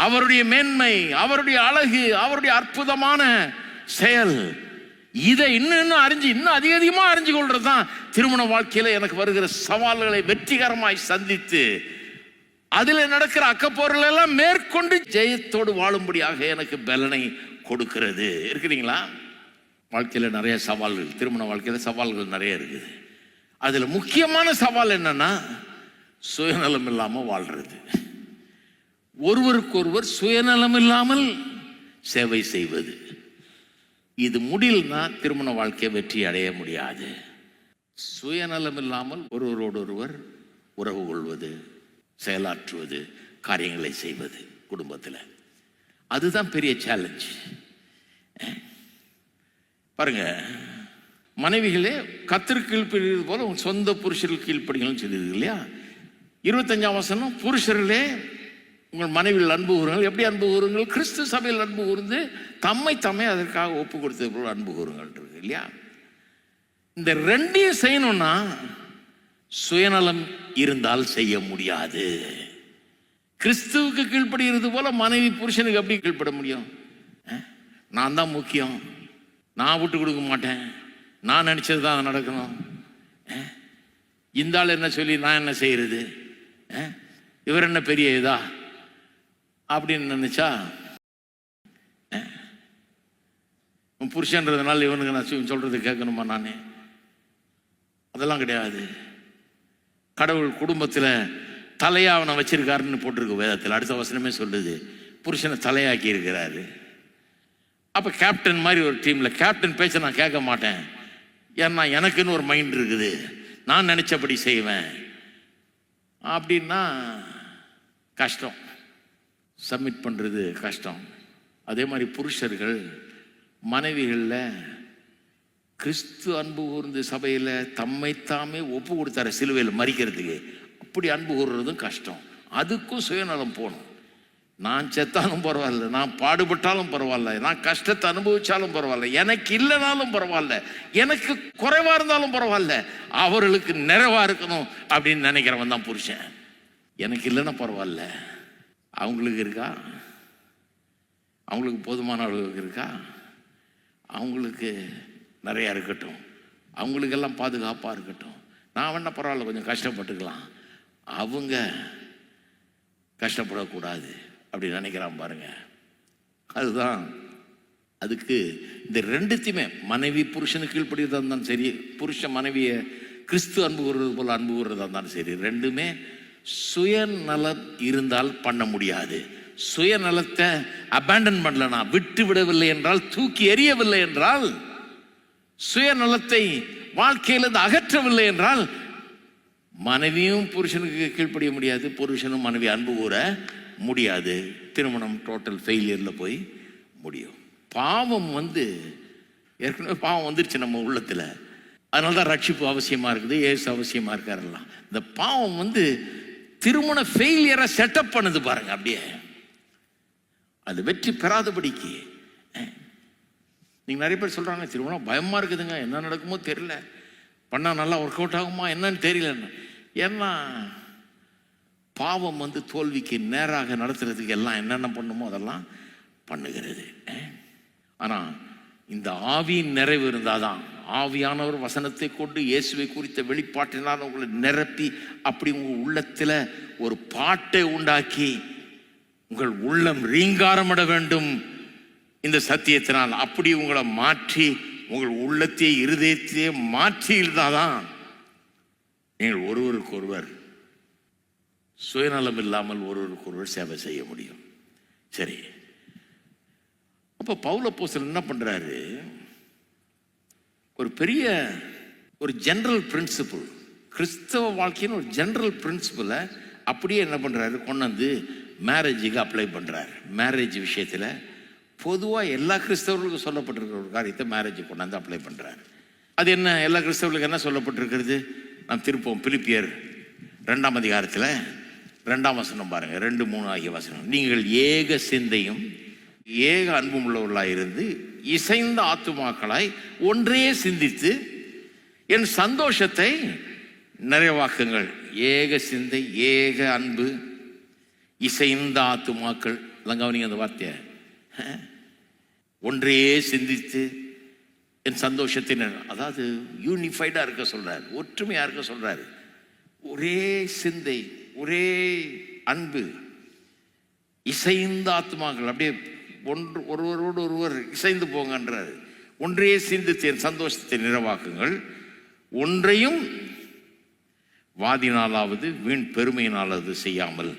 Speaker 1: அவருடைய மேன்மை, அவருடைய அழகு, அவருடைய அற்புதமான செயல், இதை இன்னும் அறிஞ்சு இன்னும் அதிகமாக அறிஞ்சு கொள்றது தான் திருமண வாழ்க்கையில் எனக்கு வருகிற சவால்களை வெற்றிகரமாய் சந்தித்து அதில் நடக்கிற அக்கப்போர்கள் எல்லாம் மேற்கொண்டு ஜெயத்தோடு வாழும்படியாக எனக்கு பலனை கொடுக்கிறது. இருக்கிறீங்களா? வாழ்க்கையில் நிறைய சவால்கள், திருமண வாழ்க்கையில் சவால்கள் நிறைய இருக்குது. அதில் முக்கியமான சவால் என்னன்னா சுயநலம் இல்லாமல் வாழ்றது. ஒருவருக்கொருவர் சுயநலம் இல்லாமல் சேவை செய்வது. இது முடியலன்னா திருமண வாழ்க்கையை வெற்றி அடைய முடியாது. சுயநலம் இல்லாமல் ஒருவரோடொருவர் உறவு கொள்வது, செயலாற்றுவது, காரியங்களை செய்வது குடும்பத்தில், அதுதான் பெரிய சேலஞ்ச். பாருங்க, மனைவிகளே கர்த்தருக்கு கீழ்ப்படிகிறது போல உங்கள் சொந்த புருஷருக்கு கீழ்ப்படிங்கள்னு சொல்லியிருக்கு இல்லையா? 25ஆம் வசனம், புருஷர்களே உங்கள் மனைவியில் அன்பு கூறுங்கள். எப்படி அன்பு கூறுங்கள்? கிறிஸ்து சபையில் அன்பு கூர்ந்து தம்மை அதற்காக ஒப்பு கொடுத்தது போல அன்பு கூறுங்கள் இருக்கு இல்லையா? இந்த ரெண்டையும் செய்யணும்னா சுயநலம் இருந்தால் செய்ய முடியாது. கிறிஸ்துவுக்கு கீழ்ப்படுகிறது போல மனைவி புருஷனுக்கு எப்படி கீழ்ப்பட முடியும்? நான் தான் முக்கியம், நான் விட்டு கொடுக்க மாட்டேன், நான் நினைச்சது தான் நடக்கணும், இந்த ஆள் என்ன சொல்லி நான் என்ன செய்யறது, இவர் என்ன பெரிய இதா அப்படின்னு நினைச்சா, புருஷன்றதுனால இவனுக்கு நான் சொல்றது கேட்கணுமா? நானே அதெல்லாம் கிடையாது. கடவுள் குடும்பத்தில் தலையா அவனை வச்சிருக்காருன்னு போட்டிருக்கு வேதத்தில். அடுத்த வசனமே சொல்லுது, புருஷனை தலையாக்கி இருக்கிறாரு. அப்போ கேப்டன் மாதிரி ஒரு டீமில் கேப்டன் பேச்ச நான் கேட்க மாட்டேன், ஏன்னா எனக்குன்னு ஒரு மைண்ட் இருக்குது, நான் நினைச்சபடி செய்வேன் அப்படின்னா கஷ்டம், சப்மிட் பண்ணுறது கஷ்டம். அதே மாதிரி புருஷர்கள் மனைவிகளில் கிறிஸ்து அன்பு கூர்ந்து சபையில் தம்மைத்தாமே ஒப்பு கொடுத்தார சிலுவையில் மறிக்கிறதுக்கு, அப்படி அன்பு கூறுறதும் கஷ்டம். அதுக்கும் சுயநலம் போகணும். நான் செத்தாலும் பரவாயில்ல, நான் பாடுபட்டாலும் பரவாயில்ல, நான் கஷ்டத்தை அனுபவிச்சாலும் பரவாயில்ல, எனக்கு இல்லைனாலும் பரவாயில்ல, எனக்கு குறைவாக இருந்தாலும் பரவாயில்ல, அவர்களுக்கு நிறைவாக இருக்கணும் அப்படின்னு நினைக்கிறவன் தான் புருஷன். எனக்கு இல்லைன்னா பரவாயில்ல, அவங்களுக்கு இருக்கா, அவங்களுக்கு போதுமான அளவுக்கு இருக்கா, அவங்களுக்கு நிறையா இருக்கட்டும், அவங்களுக்கெல்லாம் பாதுகாப்பாக இருக்கட்டும், நான் வேணா பரவாயில்ல கொஞ்சம் கஷ்டப்பட்டுக்கலாம், அவங்க கஷ்டப்படக்கூடாது அப்படி நினைக்கிறான் பாருங்க. அதுதான் அதுக்கு இந்த ரெண்டுத்தையுமே, மனைவி புருஷனுக்கு கீழ்ப்படியதாக இருந்தாலும் சரி, புருஷன் மனைவியை கிறிஸ்து அன்பு கூறுறது போல் அன்பு கூறுறதா இருந்தாலும் சரி, ரெண்டுமே சுயநலம் இருந்தால் பண்ண முடியாது. சுயநலத்தை அபேண்டன் பண்ணலனா, விட்டு விடவில்லை என்றால், தூக்கி எறியவில்லை என்றால், சுயநலத்தை வாழ்க்கையிலிருந்து அகற்றவில்லை என்றால் மனைவியும் புருஷனுக்கு கீழ்ப்படிய முடியாது, புருஷனும் மனைவி அன்பு கூற முடியாது. திருமணம் டோட்டல் ஃபெயிலியரில் போய் முடியும். பாவம் ஏற்கனவே பாவம் வந்துருச்சு நம்ம உள்ளத்தில், அதனால தான் ரட்சிப்பு அவசியமாக இருக்குது, ஏசு அவசியமாக இருக்காருலாம். இந்த பாவம் திருமண ஃபெயிலியரை செட்டப் பண்ணுது பாருங்க. அப்படியே அது வெற்றி பெறாதபடிக்கு. நீங்கள் நிறைய பேர் சொல்கிறாங்க திருமணம் பயமாக இருக்குதுங்க, என்ன நடக்குமோ தெரியல, பண்ணால் நல்லா ஒர்க் அவுட் ஆகுமா என்னன்னு தெரியலன்னு. ஏன்னா பாவம் தோல்விக்கு நேராக நடத்துறதுக்கு எல்லாம் என்னென்ன பண்ணுமோ அதெல்லாம் பண்ணுகிறது. ஆனால் இந்த ஆவியின் நிறைவு இருந்தால் தான், ஆவியானவர் வசனத்தை கொண்டு இயேசுவை குறித்த வெளிப்பாட்டினால் உங்களை நிரப்பி அப்படி உங்கள் உள்ளத்தில் ஒரு பாட்டை உண்டாக்கி உங்கள் உள்ளம் ரீங்காரமிட வேண்டும் இந்த சத்தியத்தினால். அப்படி உங்களை மாற்றி உங்கள் உள்ளத்தையே இருதயத்தையே மாற்றி இருந்தாதான் நீங்கள் ஒருவருக்கொருவர் சுயநலம் இல்லாமல் ஒருவருக்கொருவர் சேவை செய்ய முடியும். சரி, அப்போ பவுல் அப்போஸ்தலன் என்ன பண்றாரு, ஒரு பெரிய ஒரு ஜெனரல் பிரின்சிபிள், கிறிஸ்தவ வாழ்க்கையின் ஒரு ஜெனரல் பிரின்சிபிளை அப்படியே என்ன பண்றாரு, கொண்டு மேரேஜுக்கு அப்ளை பண்றாரு. மேரேஜ் விஷயத்தில் பொதுவாக எல்லா கிறிஸ்தவர்களுக்கும் சொல்லப்பட்டிருக்கிற ஒரு காரியத்தை மேரேஜுக்கு கொண்டாந்து அப்ளை பண்ணுறாரு. அது என்ன, எல்லா கிறிஸ்தவர்களுக்கு என்ன சொல்லப்பட்டிருக்கிறது? நாம் திருப்போம் பிலிப்பியர் 2ஆம் அதிகாரத்தில் 2ஆம் வசனம் பாருங்கள், 2-3 ஆகிய வசனம். நீங்கள் ஏக சிந்தையும் ஏக அன்பும் உள்ளவர்களாக இருந்து இசைந்த ஆத்துமாக்களாய் ஒன்றையே சிந்தித்து என் சந்தோஷத்தை நிறைவாக்குங்கள். ஏக சிந்தை, ஏக அன்பு, இசைந்த ஆத்துமாக்கள். கவனிங்க அந்த வார்த்தையை. ஒன்றையே சிந்தித்து என் சந்தோஷத்தை, அதாவது யூனிஃபைடா இருக்க சொல்றாரு, ஒற்றுமையா இருக்க சொல்றாரு. ஒரே சிந்தை, ஒரே அன்பு, இசைந்த ஆத்மாக்கள், அப்படியே ஒருவரோடு ஒருவர் இசைந்து போங்கன்றாரு. ஒன்றையே சிந்தித்து என் சந்தோஷத்தை நிறைவாக்குங்கள். ஒன்றையும் வாதினாலாவது வீண் பெருமையினாலாவது செய்யாமல்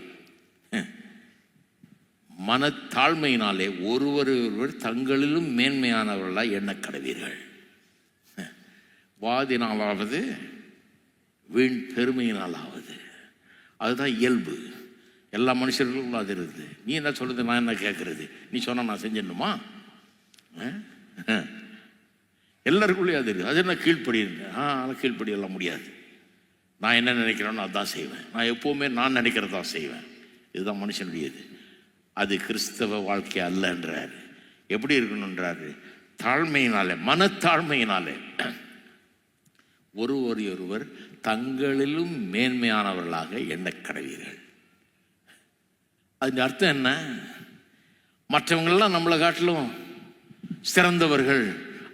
Speaker 1: மனத்தாழ்மையினாலே ஒருவர் தங்களிலும் மேன்மையானவர்களாய் எண்ண கடவீர்கள். வாதினாலாவது வீண் பெருமையினாலாவது, அதுதான் இயல்பு. எல்லா மனுஷர்களும் அது இருக்குது. நீ என்ன சொல்றது, நான் என்ன கேட்கறது, நீ சொன்ன நான் செஞ்சிடணுமா? எல்லாருக்குள்ளேயும் அது இருக்குது. அது என்ன கீழ்ப்படிங்க? அதெல்லாம் கீழ்ப்படியெல்லாம் முடியாது. நான் என்ன நினைக்கிறேனோ அதான் செய்வேன். நான் எப்போவுமே நான் நினைக்கிறதான் செய்வேன். இதுதான் மனுஷனுடையது. அது கிறிஸ்தவ வாழ்க்கை அல்லன்றார். எப்படி இருக்கணுன்றாரு? தாழ்மையினாலே, மனத்தாழ்மையினாலே ஒருவர் தங்களிலும் மேன்மையானவர்களாக எண்ண கடவீர்கள். அதன் அர்த்தம் என்ன? மற்றவங்களெல்லாம் நம்மளை காட்டிலும் சிறந்தவர்கள்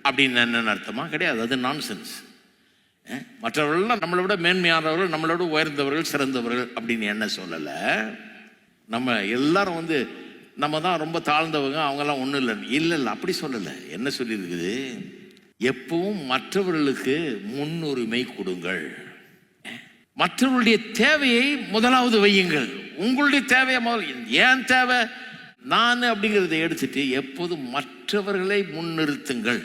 Speaker 1: அப்படின்னு என்னென்ன அர்த்தமா? கிடையாது. அது நான்சென்ஸ். மற்றவர்கள்லாம் நம்மளை விட மேன்மையானவர்கள், நம்மளோட உயர்ந்தவர்கள், சிறந்தவர்கள் அப்படின்னு என்ன சொல்லலை. நம்ம எல்லாரும் நம்ம தான் ரொம்ப தாழ்ந்தவங்க, அவங்கெல்லாம் ஒன்றும் இல்லை, அப்படி சொல்லலை. என்ன சொல்லியிருக்குது? எப்பவும் மற்றவர்களுக்கு முன்னுரிமை கொடுங்கள், மற்றவர்களுடைய தேவையை முதலாவது வையுங்கள். உங்களுடைய தேவையை முதல், ஏன் தேவை நான் அப்படிங்கிறத எடுத்துட்டு எப்போதும் மற்றவர்களை முன்னிறுத்துங்கள்.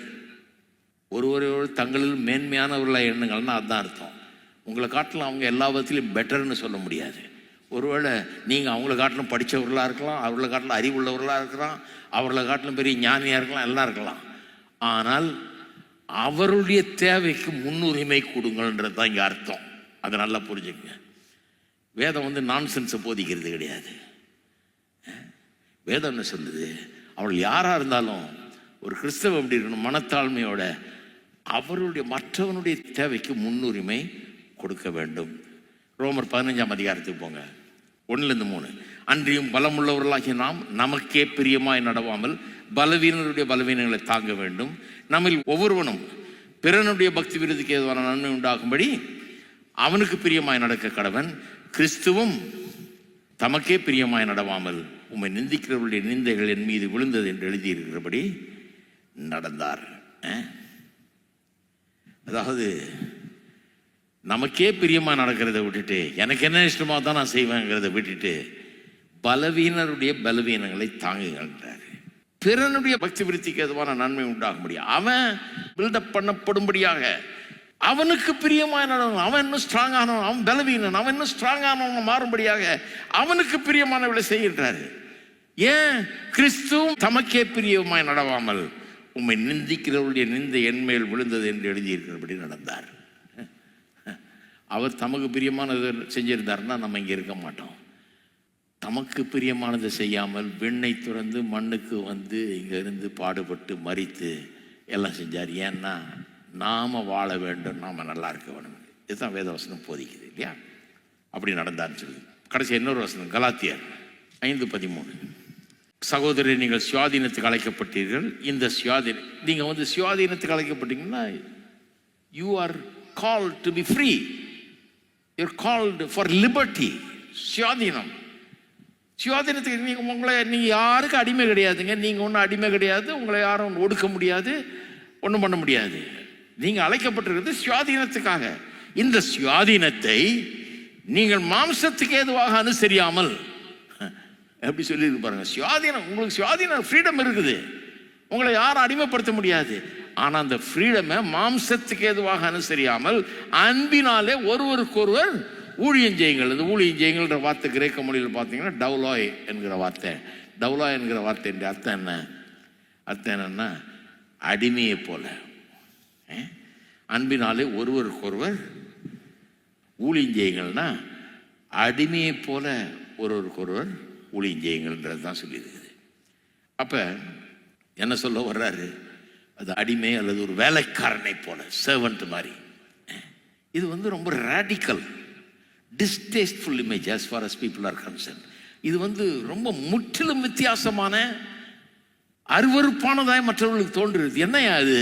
Speaker 1: ஒருவரோடு தங்களில் மேன்மையானவர்களாக எண்ணுங்கள்னா அதுதான் அர்த்தம். உங்களை காட்டிலும் அவங்க எல்லா விதத்திலையும் பெட்டர்னு சொல்ல முடியாது. ஒருவேளை நீங்கள் அவங்கள காட்டிலும் படித்தவர்களாக இருக்கலாம், அவர்களை காட்டிலும் அறிவுள்ளவர்களாக இருக்கலாம், அவர்களை காட்டிலும் பெரிய ஞானியாக இருக்கலாம், எல்லாம் இருக்கலாம். ஆனால் அவருடைய தேவைக்கு முன்னுரிமை கொடுங்கன்றது தான் இங்கே அர்த்தம். அதை நல்லா புரிஞ்சுக்கங்க. வேதம் நான்சென்ஸை போதிக்கிறது கிடையாது. வேதம் என்ன சொல்லுது? அவள் யாராக இருந்தாலும் ஒரு கிறிஸ்தவம் எப்படி இருக்கணும்? மனத்தாழ்மையோட அவருடைய மற்றவனுடைய தேவைக்கு முன்னுரிமை கொடுக்க வேண்டும். ரோமர் 15ஆம் அதிகாரத்துக்கு போங்க, 1-3. அன்றியும் பலமுள்ளவர்களாகிய நாம் நமக்கே பிரியமாய் நடவாமல் பலவீனருடைய பலவீனங்களை தாங்க வேண்டும். நம்மில் ஒவ்வொருவனும் பிறனுடைய பக்தி விருதுக்கு ஏதுவான நன்மை உண்டாகும்படி அவனுக்கு பிரியமாய் நடக்க கடவன். கிறிஸ்துவும் தமக்கே பிரியமாய் நடவாமல் உம்மை நிந்திக்கிறவருடைய நிந்தைகள் என் மீது விழுந்தது என்று எழுதியிருக்கிறபடி நடந்தார். அதாவது நமக்கே பிரியமா நடக்கிறத விட்டுட்டு, எனக்கு என்ன இஷ்டமா தான் நான் செய்வேங்கிறத விட்டுட்டு பலவீனருடைய பலவீனங்களை தாங்குகின்றார். பிறனுடைய பக்தி விருத்திக்கு எதுவான நன்மை உண்டாகும்படி அவன் பில்டப் பண்ணப்படும்படியாக அவனுக்கு பிரியமான நடனம். அவன் இன்னும் ஸ்ட்ராங் ஆனவன், அவன் பலவீனன், அவன் இன்னும் ஸ்ட்ராங் ஆனவன் மாறும்படியாக அவனுக்கு பிரியமானவளை செய்கின்றாரு. ஏன்? கிறிஸ்துவும் தமக்கே பிரியமாய் நடவாமல் உம்மை நிந்திக்கிறவருடைய நிந்தை என்மேல் விழுந்தது என்று எழுதியிருக்கிறபடி நடந்தார். அவர் தமக்கு பிரியமானதை செஞ்சிருந்தாருன்னா நம்ம இங்கே இருக்க மாட்டோம். தமக்கு பிரியமானதை செய்யாமல் விண்ணை துறந்து மண்ணுக்கு இங்கே இருந்து பாடுபட்டு மரித்து எல்லாம் செஞ்சார். ஏன்னா நாம் வாழ வேண்டும், நாம் நல்லா இருக்க வேணும். இதுதான் வேதவசனம் போதிக்குது இல்லையா? அப்படி நடந்தான்னு சொல்லி கடைசி இன்னொரு வசனம், கலாத்தியர் 5:13. சகோதரி, நீங்கள் சுயாதீனத்துக்கு அழைக்கப்பட்டீர்கள். இந்த நீங்கள் சுயாதீனத்துக்கு அழைக்கப்பட்டீங்கன்னா you are called to be free. You are called for liberty. சுயாதீனத்துக்கு நீங்கள் யாருக்கும் அடிமை கிடையாதுங்க. நீங்கள் ஒன்றும் அடிமை கிடையாது, உங்களை யாரும் ஒடுக்க முடியாது, ஒன்றும் பண்ண முடியாது. நீங்கள் அழைக்கப்பட்டிருக்கிறது சுயாதீனத்துக்காக. இந்த சுயாதீனத்தை நீங்கள் மாம்சத்துக்கு ஏதுவாக அனுசரியாமல், எப்படி சொல்லி பாருங்க, சுயாதீனம், உங்களுக்கு சுயாதீனம் ஃப்ரீடம் இருக்குது, உங்களை யாரும் அடிமைப்படுத்த முடியாது. ஆனால் அந்த ஃப்ரீடமை மாம்சத்துக்கு ஏதுவாக அனுசரியாமல் அன்பினாலே ஒருவருக்கொருவர் ஊழியம் செய்யுங்கள். இந்த ஊழியம் செய்யுங்கள்ன்ற வார்த்தை கிரேக்க மொழியில் பார்த்தீங்கன்னா டவுலாய் என்கிற வார்த்தை. டவுலாய் என்கிற வார்த்தை அர்த்தம் என்ன? அர்த்தம் என்னன்னா அடிமையை போல. அன்பினாலே ஒருவருக்கொருவர் ஊழியம் செய்யுங்கள்னா அடிமையை போல ஒருவருக்கொருவர் ஊழியம் செய்யுங்கள்ன்றது தான் சொல்லியிருக்குது. அப்போ என்ன சொல்ல வர்றாரு? அது அடிமை அல்லது ஒரு வேலைக்காரனை போல, சர்வன்ட் மாதிரி. இது ரொம்ப radical, distasteful image as far as people are concerned. இது ரொம்ப முற்றிலும் வித்தியாசமான அருவருப்பானதாய் மற்றவர்களுக்கு தோன்றுறது. என்னையா அது?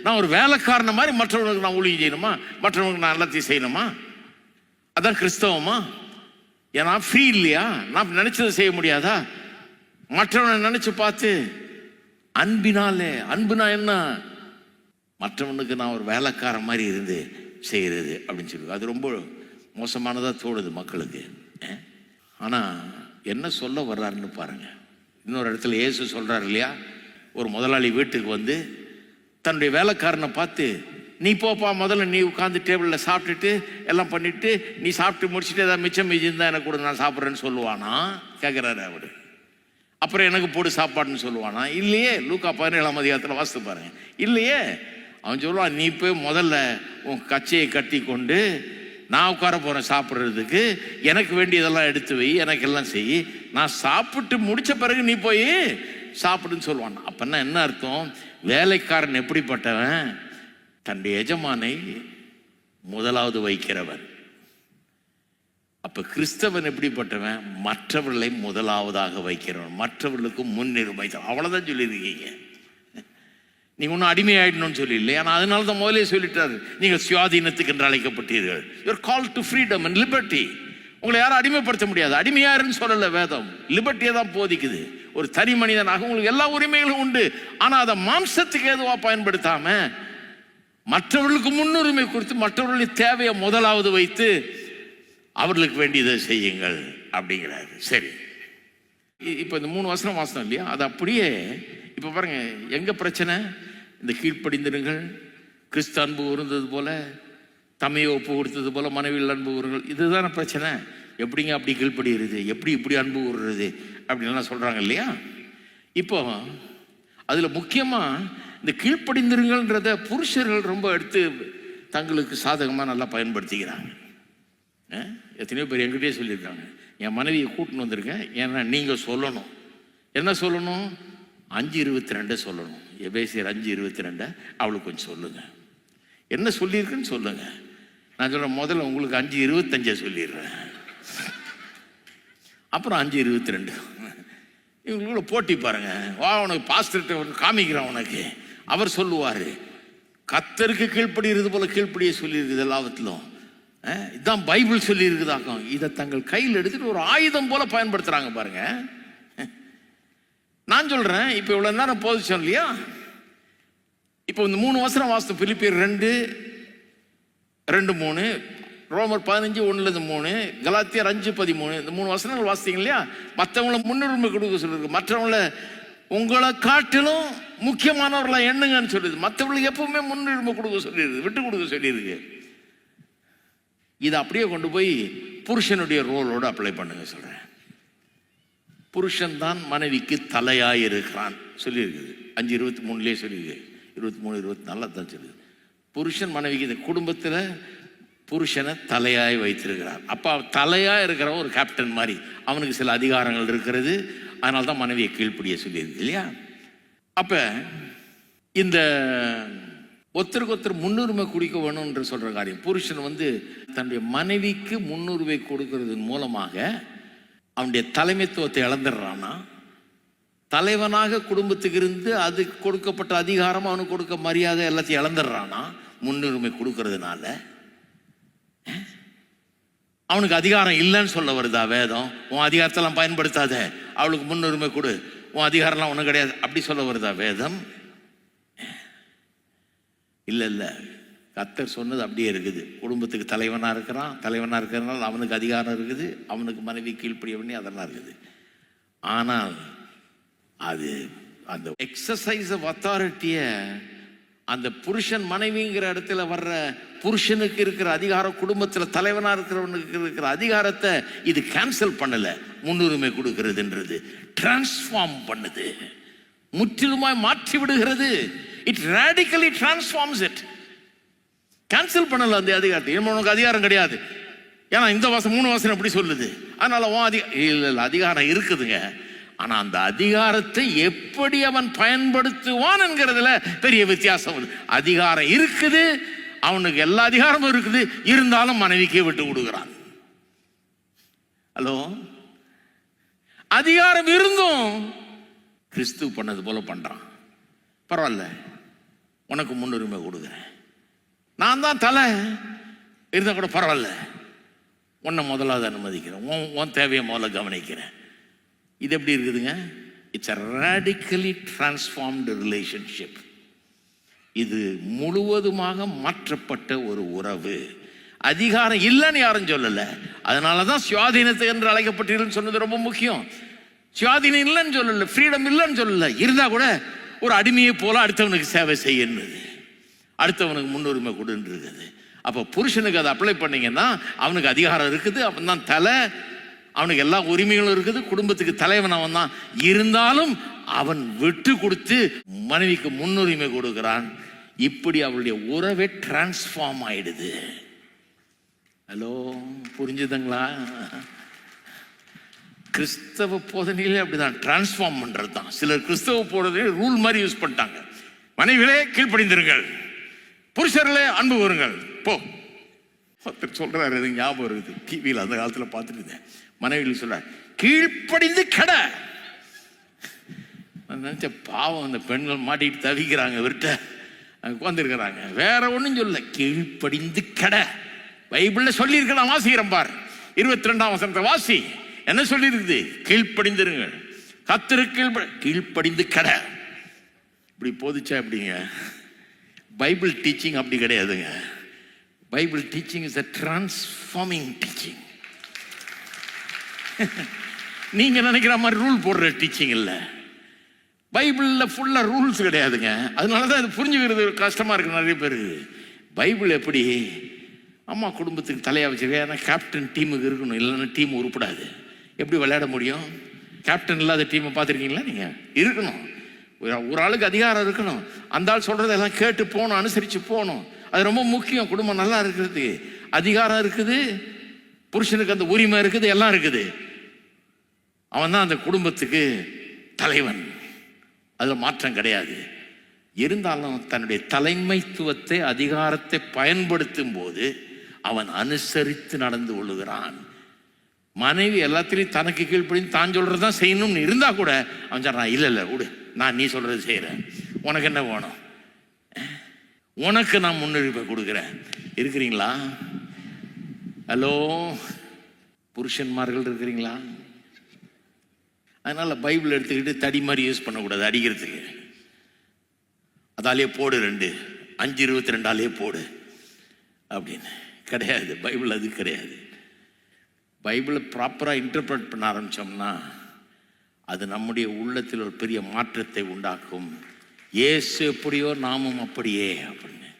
Speaker 1: நான் ஒரு வேலைக்காரனை மாதிரி மற்றவர்களுக்கு நான் ஊழியம் செய்யணுமா? மற்றவங்களுக்கு நான் எல்லாத்தையும் செய்யணுமா? அதான் கிறிஸ்தவமா? ஏன்னா ஃப்ரீ இல்லையா? நான் நினைச்சதை செய்ய முடியாதா? மற்றவனை நினைச்சு பார்த்து அன்பினாலே, அன்புனா என்ன? மற்றவனுக்கு நான் ஒரு வேலைக்காரன் மாதிரி இருந்து செய்கிறது அப்படின்னு சொல்லி அது ரொம்ப மோசமானதாக தோணுது மக்களுக்கு. ஆனால் என்ன சொல்ல வர்றாருன்னு பாருங்க. இன்னொரு இடத்துல இயேசு சொல்றாரு இல்லையா, ஒரு முதலாளி வீட்டுக்கு தன்னுடைய வேலைக்காரனை பார்த்து, நீ போப்பா, முதல்ல நீ உட்காந்து டேபிளில் சாப்பிட்டுட்டு எல்லாம் பண்ணிட்டு நீ சாப்பிட்டு முடிச்சுட்டு ஏதாவது மிச்சம் இருந்தால் எனக்கு கூட நான் சாப்பிட்றேன்னு சொல்லுவானா? கேட்குறாரு அவரு. அப்புறம் எனக்கு போட்டு சாப்பாடுன்னு சொல்லுவானா? இல்லையே. லூக்கா 17ஆம் அதிகாரத்தில் வாசித்து பாருங்க. இல்லையே. அவன் சொல்லுவான், நீ போய் முதல்ல உன் கச்சையை கட்டி கொண்டு நான் உட்கார போகிறேன் சாப்பிட்றதுக்கு, எனக்கு வேண்டியதெல்லாம் எடுத்து வை, எனக்கு எல்லாம் செய், நான் சாப்பிட்டு முடித்த பிறகு நீ போய் சாப்பிடுன்னு சொல்லுவான். அப்போன்னா என்ன அர்த்தம்? வேலைக்காரன் எப்படிப்பட்டவன்? தன்னுடைய எஜமானை முதலாவது வைக்கிறவன். அப்ப கிறிஸ்தவன் எப்படிப்பட்டவன்? மற்றவர்களை முதலாவதாக வைக்கிறவன், மற்றவர்களுக்கு முன்னுரிமை. அவ்வளவுதான் சொல்லியிருக்கீங்க. நீங்க ஒன்றும் அடிமையாயிடணும்னு சொல்லி இல்லை. ஆனால் அதனால தான் முதலே சொல்லிட்டாரு, நீங்கள் சுயாதீனத்துக்கு என்று அழைக்கப்பட்டீர்கள். You are called to freedom and liberty. உங்களை யாரும் அடிமைப்படுத்த முடியாது. அடிமையாருன்னு சொல்லலை வேதம், லிபர்ட்டியை தான் போதிக்குது. ஒரு தனி மனிதனாக உங்களுக்கு எல்லா உரிமைகளும் உண்டு. ஆனால் அதை மாம்சத்துக்கு ஏதுவா பயன்படுத்தாம மற்றவர்களுக்கு முன்னுரிமை கொடுத்து மற்றவர்களுடைய தேவையை முதலாவது வைத்து அவர்களுக்கு வேண்டியதை செய்யுங்கள் அப்படிங்கிறாரு. சரி, இப்போ இந்த 3 வசனம் வாசனம் இல்லையா, அது அப்படியே இப்போ பாருங்க. எங்க பிரச்சனை? இந்த கீழ்ப்படிந்திருங்கள், கிறிஸ்து அன்பு கூர்ந்தது போல, தம்மையை ஒப்பு கொடுத்தது போல மனைவியில் அன்பு கூறுங்கள். இதுதான பிரச்சனை. எப்படிங்க அப்படி கீழ்ப்படுகிறது, எப்படி இப்படி அன்பு கூறுறது அப்படின்லாம் சொல்கிறாங்க இல்லையா? இப்போ அதில் முக்கியமாக இந்த கீழ்ப்படிந்திருங்கள்ன்றத புருஷர்கள் ரொம்ப எடுத்து தங்களுக்கு சாதகமாக நல்லா பயன்படுத்திக்கிறாங்க. எத்தனையோ பேர் என்கிட்டயே சொல்லியிருக்காங்க, என் மனைவியை கூட்டின்னு வந்திருக்கேன், ஏன்னா நீங்கள் சொல்லணும். என்ன சொல்லணும்? 5:22 சொல்லணும். எபேசியர் 5:22 அவளுக்கு கொஞ்சம் சொல்லுங்கள். என்ன சொல்லியிருக்குன்னு சொல்லுங்கள். நான் சொல்கிறேன், முதல்ல உங்களுக்கு 5:25 சொல்லிடுறேன், அப்புறம் 5:22. இவங்களுக்குள்ள போட்டி பாருங்க. வா, உனக்கு பாஸ்டர்கிட்ட காமிக்கிறான், உனக்கு அவர் சொல்லுவார். கர்த்தருக்கு கீழ்ப்படுகிறது போல கீழ்ப்படியே சொல்லியிருக்குது எல்லாவற்றிலும். இதுதான் பைபிள் சொல்லியிருக்குதாக்கும். இதை தங்கள் கையில் எடுத்துட்டு ஒரு ஆயுதம் போல பயன்படுத்துகிறாங்க பாருங்க. நான் சொல்கிறேன், இப்போ இவ்வளோ நேரம் போதிச்சோம் இல்லையா? இப்போ இந்த 3 வசனம் வாசித்தோம். பிலிப்பியர் 2:2-3, ரோமர் 15:1-3, கலாத்தியர் 5:13, இந்த 3 வசனங்கள் வாசித்தீங்க இல்லையா? மற்றவங்களை முன்னுரிமை கொடுக்க சொல்லியிருக்கு. மற்றவங்களை உங்களை காட்டிலும் முக்கியமானவர்களாக எண்ணுங்கன்னு சொல்லுது. மற்றவங்களுக்கு எப்பவுமே முன்னுரிமை கொடுக்க சொல்லியிருக்கு, விட்டு கொடுக்க சொல்லியிருக்கு. இதை அப்படியே கொண்டு போய் புருஷனுடைய ரோலோடு அப்ளை பண்ணுங்க சொல்கிறேன். புருஷன் தான் மனைவிக்கு தலையாய் இருக்கிறான் சொல்லியிருக்குது. 5:23 சொல்லியிருக்கு. 23-24 தான் சொல்லுது. புருஷன் மனைவிக்கு இந்த குடும்பத்தில் புருஷனை தலையாய் வைத்திருக்கிறார். அப்போ தலையாக இருக்கிறவன் ஒரு கேப்டன் மாதிரி, அவனுக்கு சில அதிகாரங்கள் இருக்கிறது. அதனால தான் மனைவியை கீழ்ப்படிய சொல்லியிருக்கு இல்லையா? அப்போ இந்த ஒருத்தருக்கு ஒருத்தர் முன்னுரிமை கொடுக்க வேணும்ன்ற சொல்கிற காரியம், புருஷன் தன்னுடைய மனைவிக்கு முன்னுரிமை கொடுக்கறது மூலமாக அவனுடைய தலைமைத்துவத்தை இழந்துடுறான்னா, தலைவனாக குடும்பத்துக்கு இருந்து அதுக்கு கொடுக்கப்பட்ட அதிகாரம், அவனுக்கு கொடுக்க மரியாதை எல்லாத்தையும் இழந்துடுறானா முன்னுரிமை கொடுக்கறதுனால? அவனுக்கு அதிகாரம் இல்லைன்னு சொல்ல வருதா வேதம்? உன் அதிகாரத்தெல்லாம் பயன்படுத்தாத, அவளுக்கு முன்னுரிமை கொடு, உன் அதிகாரம்லாம் ஒன்றும் கிடையாது அப்படி சொல்ல வருதா வேதம்? இல்லை இல்லை, கர்த்தர் சொன்னது அப்படியே இருக்குது. குடும்பத்துக்கு தலைவனாக இருக்கிறான், தலைவனாக இருக்கிறதுனால அவனுக்கு அதிகாரம் இருக்குது, அவனுக்கு மனைவி கீழ்ப்படிய பண்ணி அதெல்லாம் இருக்குது. ஆனால் அது அந்த எக்ஸசைஸ் ஆஃப் அத்தாரிட்டியை அந்த புருஷன் மனைவிங்கிற இடத்துல வர்ற புருஷனுக்கு இருக்கிற அதிகாரம், குடும்பத்தில் தலைவனாக இருக்கிறவனுக்கு இருக்கிற அதிகாரத்தை இது கேன்சல் பண்ணலை. முன்னுரிமை கொடுக்கிறதுன்றது டிரான்ஸ்ஃபார்ம் பண்ணுது, முற்றிலுமாய் மாற்றி விடுகிறது. It radically transforms it. Cancel பண்ணல அந்த அதிகாரத்தை. உனக்கு அதிகாரம் கிடையாது, ஏன்னா இந்த வாசம் 3 வாசம் எப்படி சொல்லுது, அதனால இல்லை அதிகாரம் இருக்குதுங்க. ஆனா அந்த அதிகாரத்தை எப்படி அவன் பயன்படுத்துவான் என்கிறதுல பெரிய வித்தியாசம். அதிகாரம் இருக்குது, அவனுக்கு எல்லா அதிகாரமும் இருக்குது, இருந்தாலும் மனைவிக்கே விட்டு கொடுக்கிறான். ஹலோ, அதிகாரம் இருந்தும் கிறிஸ்து பண்ணது போல பண்றான். பரவாயில்ல, உனக்கு முன்னுரிமை கொடுக்குறேன், நான் தான் தலை இருந்தா கூட பரவாயில்ல, உன்னை முதலாவது அனுமதிக்கிறேன், உன் தேவையை முதல்ல கவனிக்கிறேன். இது எப்படி இருக்குதுங்க? It's a radically transformed relationship. இது முழுவதுமாக மாற்றப்பட்ட ஒரு உறவு. அதிகாரம் இல்லைன்னு யாரும் சொல்லல. அதனாலதான் சுயாதீனத்தை என்று அழைக்கப்பட்டீர்கள் சொன்னது ரொம்ப முக்கியம். சுயாதீனம் இல்லைன்னு சொல்லல, ஃப்ரீடம் இல்லைன்னு சொல்லல. இருந்தா கூட ஒரு அடிமையை போல அடுத்தவனுக்கு சேவை செய்யணுது, அடுத்தவனுக்கு முன்னுரிமை கொடுன்றது. அப்போ புருஷனுக்கு அதை அப்ளை பண்ணீங்கன்னா அவனுக்கு அதிகாரம் இருக்குது, அவன் தான் தலை, அவனுக்கு எல்லா உரிமைகளும் இருக்குது, குடும்பத்துக்கு தலைவன் அவன் தான். இருந்தாலும் அவன் விட்டு கொடுத்து மனைவிக்கு முன்னுரிமை கொடுக்கிறான். இப்படி அவளுடைய உறவே டிரான்ஸ்ஃபார்ம் ஆயிடுது. ஹலோ, புரிஞ்சுதுங்களா? கிறிஸ்தவ போதனையிலே அப்படிதான் டிரான்ஸ்ஃபார்ம் பண்றது தான். சிலர் கிறிஸ்தவ போதனையை ரூல் மாதிரி யூஸ் பண்ணிட்டாங்க. மனைவிகளே கீழ்ப்படிந்திருங்கள், புருஷர்களே அன்பு கூறுங்கள். போ, ஒருத்தர் சொல்றாரு, அது ஞாபகம் இருக்குது, டிவியில் அந்த காலத்தில் பார்த்துட்டு இருந்தேன். மனைவிகள் சொல்ற, கீழ்ப்படிந்து கட. நினைச்ச பாவம், அந்த பெண்கள் மாட்டிட்டு தவிக்கிறாங்க, விட்ட உட்காந்துருக்கிறாங்க. வேற ஒன்றும் சொல்ல, கீழ்ப்படிந்து கட. பைபிள்ல சொல்லி இருக்கலாம், வாசிக்கிறேன் பார். 22ஆம் வசனத்தை வாசி. என்ன சொல்லி இருக்குது? கீழ்ப்படிந்திருங்க, கர்த்தருக்கு கீழ்ப்படிந்து கட. இப்படி போதிச்சா எப்படிங்க? பைபிள் டீச்சிங் அப்படி கிடையாதுங்க. Bible teaching is a transforming teaching. நீங்க நினைக்கிற மாதிரி ரூல் போடுற டீச்சிங் இல்லை. பைபிள்ல ஃபுல்லா ரூல்ஸ் கிடையாதுங்க. அதனாலதான் இது புரிஞ்சுக்கிறது கஷ்டமா இருக்கு நிறைய பேருக்கு. பைபிள் எப்படி அம்மா குடும்பத்துக்கு தலையாக வச்சிருக்கேன். ஏன்னா கேப்டன் டீமுக்கு இருக்கணும், இல்லைன்னா டீம் உருப்படாது. எப்படி விளையாட முடியும்? கேப்டன் இல்லாத டீமை பார்த்துருக்கீங்களா? நீங்கள் இருக்கணும், ஒரு ஆளுக்கு அதிகாரம் இருக்கணும். அந்த ஆள் சொல்கிறதெல்லாம் கேட்டு போகணும், அனுசரித்து போகணும். அது ரொம்ப முக்கியம். குடும்பம் நல்லா இருக்கிறது. அதிகாரம் இருக்குது, புருஷனுக்கு அந்த உரிமை இருக்குது, எல்லாம் இருக்குது. அவன் தான் அந்த குடும்பத்துக்கு தலைவன், அதில் மாற்றம் கிடையாது. இருந்தாலும் தன்னுடைய தலைமைத்துவத்தை, அதிகாரத்தை பயன்படுத்தும் போது அவன் அனுசரித்து நடந்து கொள்ளுகிறான். மனைவி எல்லாத்திலையும் தனக்கு கீழ்ப்படின்னு தான் சொல்கிறது தான் செய்யணும்னு இருந்தால் கூட அவன் சொல்கிறான், இல்லை இல்லை விடு, நான் நீ சொல்கிறது செய்கிறேன், உனக்கு என்ன வேணும், உனக்கு நான் முன்னுரிமை கொடுக்குறேன். இருக்கிறீங்களா? ஹலோ புருஷன்மார்கள் இருக்கிறீங்களா? அதனால் பைபிள் எடுத்துக்கிட்டு தடி மாதிரி யூஸ் பண்ணக்கூடாது அடிக்கிறதுக்கு. அதாலே போடு 5:22 போடு அப்படின்னு கிடையாது. பைபிள் அது கிடையாது. பைபிளை ப்ராப்பராக இன்டர்பிரட் பண்ண ஆரம்பித்தோம்னா அது நம்முடைய உள்ளத்தில் ஒரு பெரிய மாற்றத்தை உண்டாக்கும். இயேசு எப்படியோ நாமும் அப்படியே அப்படின்னு.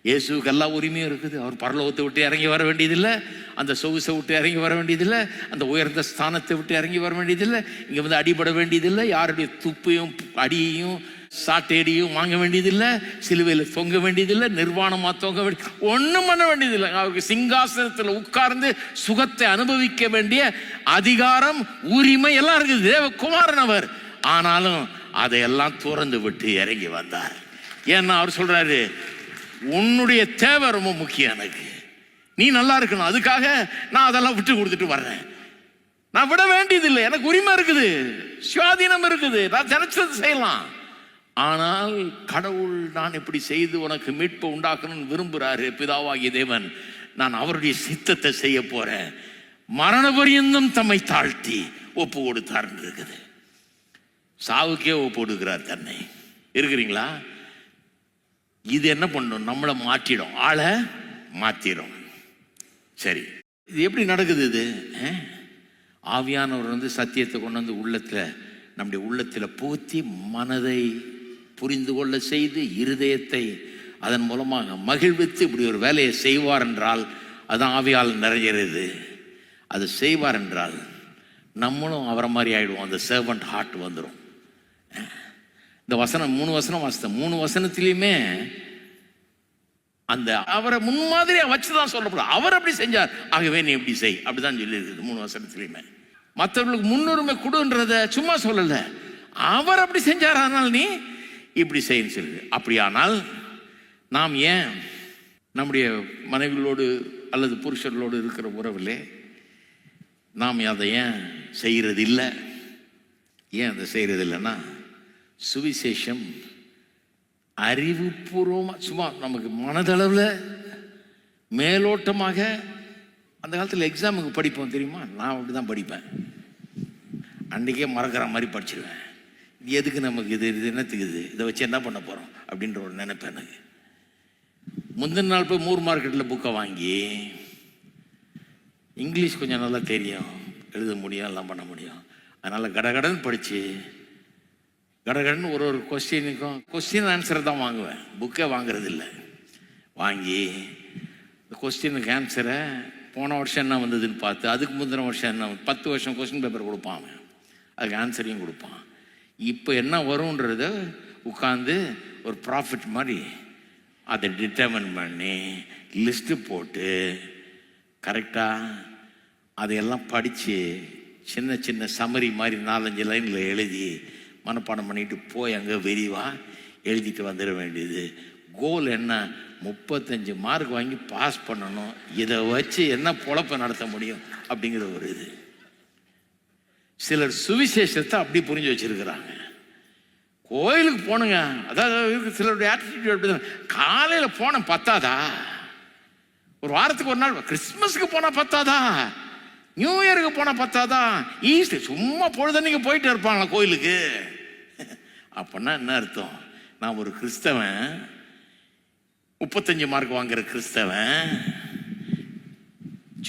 Speaker 1: இயேசுக்கு எல்லா உரிமையும் இருக்குது. அவர் பரலோகத்தை விட்டு இறங்கி வர வேண்டியதில்லை, அந்த சொகுசை விட்டு இறங்கி வர வேண்டியதில்லை, அந்த உயர்ந்த ஸ்தானத்தை விட்டு இறங்கி வர வேண்டியதில்லை, இங்கே வந்து அடிபட வேண்டியதில்லை, யாருடைய துப்பையும் அடியையும் சாட்டையடியும் வாங்க வேண்டியதில்லை, சிலுவையில் தொங்க வேண்டியதில்லை, நிர்வாணமாக தொங்க வேண்டிய ஒன்றும் பண்ண வேண்டியதில்லை. அவருக்கு சிங்காசனத்தில் உட்கார்ந்து சுகத்தை அனுபவிக்க வேண்டிய அதிகாரம், உரிமை எல்லாம் இருக்குது. தேவகுமாரன் அவர். ஆனாலும் அதையெல்லாம் துறந்து விட்டு இறங்கி வந்தார். ஏன்னா அவர் சொல்றாரு, உன்னுடைய தேவை ரொம்ப முக்கியம், எனக்கு நீ நல்லா இருக்கணும், அதுக்காக நான் அதெல்லாம் விட்டு கொடுத்துட்டு வர்றேன். நான் விட வேண்டியதில்லை, எனக்கு உரிமை இருக்குது, சுயாதீனம் இருக்குது, நான் நினைச்சது செய்யலாம். ஆனால் கடவுள் நான் இப்படி செய்து உனக்கு மீட்பை உண்டாக்கணும்னு விரும்புகிறாரு பிதாவாகிய தேவன். நான் அவருடைய சித்தத்தை செய்ய போறேன். மரண பரியந்தம் தம்மை தாழ்த்தி ஒப்பு கொடுத்தார் இருக்குது. சாவுக்கே ஒப்பு கொடுக்கிறார் தன்னை. இருக்கிறீங்களா? இது என்ன பண்ணும்? நம்மளை மாற்றிடும், ஆளை மாற்றிடும். சரி, இது எப்படி நடக்குது? இது ஆவியானவர் வந்து சத்தியத்தை கொண்டு வந்து உள்ளத்தில், நம்முடைய உள்ளத்தில் புகுத்தி மனதை புரிந்து கொள்ள செய்து இருதயத்தை அதன் மூலமாக மகிழ்வித்து இப்படி ஒரு வேலையை செய்வார் என்றால் அதுதான் ஆவியால் நிறைகிறது. அது செய்வார் என்றால் நம்மளும் அவரை மாதிரி ஆகிடுவோம். அந்த சர்வன்ட் ஹார்ட் வந்துடும். இந்த வசனம் 3 வசனம் வாசித்தேன். 3 வசனத்திலையுமே அந்த அவரை முன்மாதிரியா வச்சுதான் சொல்லப்படும். அவர் அப்படி செஞ்சார், ஆகவே நீ எப்படி செய், அப்படிதான் சொல்லி இருக்குது 3 வசனத்திலையுமே. மற்றவர்களுக்கு முன்னுரிமை கொடுன்றத சும்மா சொல்லல, அவர் அப்படி செஞ்சார், அதனால் நீ இப்படி செய்யன்னு சொல்லுது. அப்படியானால் நாம் ஏன் நம்முடைய மனைவிகளோடு அல்லது புருஷர்களோடு இருக்கிற உறவிலே நாம் அதை ஏன் செய்கிறது இல்லை? ஏன் அதை செய்கிறது இல்லைன்னா, சுவிசேஷம் அறிவுபூர்வமாக சும்மா நமக்கு மனதளவில் மேலோட்டமாக, அந்த காலத்தில் எக்ஸாமுக்கு படிப்போம் தெரியுமா? நான் அப்படி தான் படிப்பேன். அன்றைக்கே மறக்கிற மாதிரி படிச்சிருவேன். எதுக்கு நமக்கு இது என்னத்துக்கு இதை வச்சு என்ன பண்ண போகிறோம் அப்படின்ற ஒரு நினைப்பேன் எனக்கு. முந்தின நாள் போய் மூர் மார்க்கெட்டில் புக்கை வாங்கி, இங்கிலீஷ் கொஞ்சம் நல்லா தெரியும், எழுத முடியும், எல்லாம் பண்ண முடியும். அதனால் கடகடன் படித்து கடகடன் ஒரு கொஸ்டினுக்கும் கொஸ்டின் ஆன்சரை தான் வாங்குவேன், புக்கே வாங்குறது இல்லை. வாங்கி கொஸ்டினுக்கு ஆன்சரை போன வருஷம் என்ன வந்ததுன்னு பார்த்து, அதுக்கு முந்தின வருஷம் என்ன, 10 வருஷம் கொஸ்டின் பேப்பர் கொடுப்பான், அதுக்கு ஆன்சரையும் கொடுப்பான். இப்போ என்ன வரும்ன்றத உட்காந்து ஒரு ப்ராஃபிட் மாதிரி அதை டிட்டர்மின் பண்ணி லிஸ்ட்டு போட்டு கரெக்டாக அதையெல்லாம் படித்து சின்ன சின்ன சம்மரி மாதிரி 4-5 லைனில் எழுதி மனப்பாடம் பண்ணிட்டு போய் அங்கே விரிவாக எழுதிட்டு வந்துட வேண்டியது. கோல் என்ன? 35 மார்க் வாங்கி பாஸ் பண்ணணும். இதை வச்சு என்ன பொழப்பை நடத்த முடியும் அப்படிங்கிற ஒரு இது. சிலர் சுவிசேஷத்தை அப்படி புரிஞ்சு வச்சிருக்கிறாங்க. கோயிலுக்கு போனுங்க, அதாவது சிலருடைய ஆட்டிடியூட் அப்படிதான். காலையில் போன பத்தாதா? ஒரு வாரத்துக்கு ஒரு நாள், கிறிஸ்மஸுக்கு போனால் பத்தாதா? நியூ இயருக்கு போனால் பத்தாதா? ஈஸ்டர் சும்மா பொழுதன்னைக்கு போயிட்டு இருப்பாங்களா கோயிலுக்கு? அப்படின்னா என்ன அர்த்தம்? நான் ஒரு கிறிஸ்தவன், 35 மார்க் வாங்குற கிறிஸ்தவன்,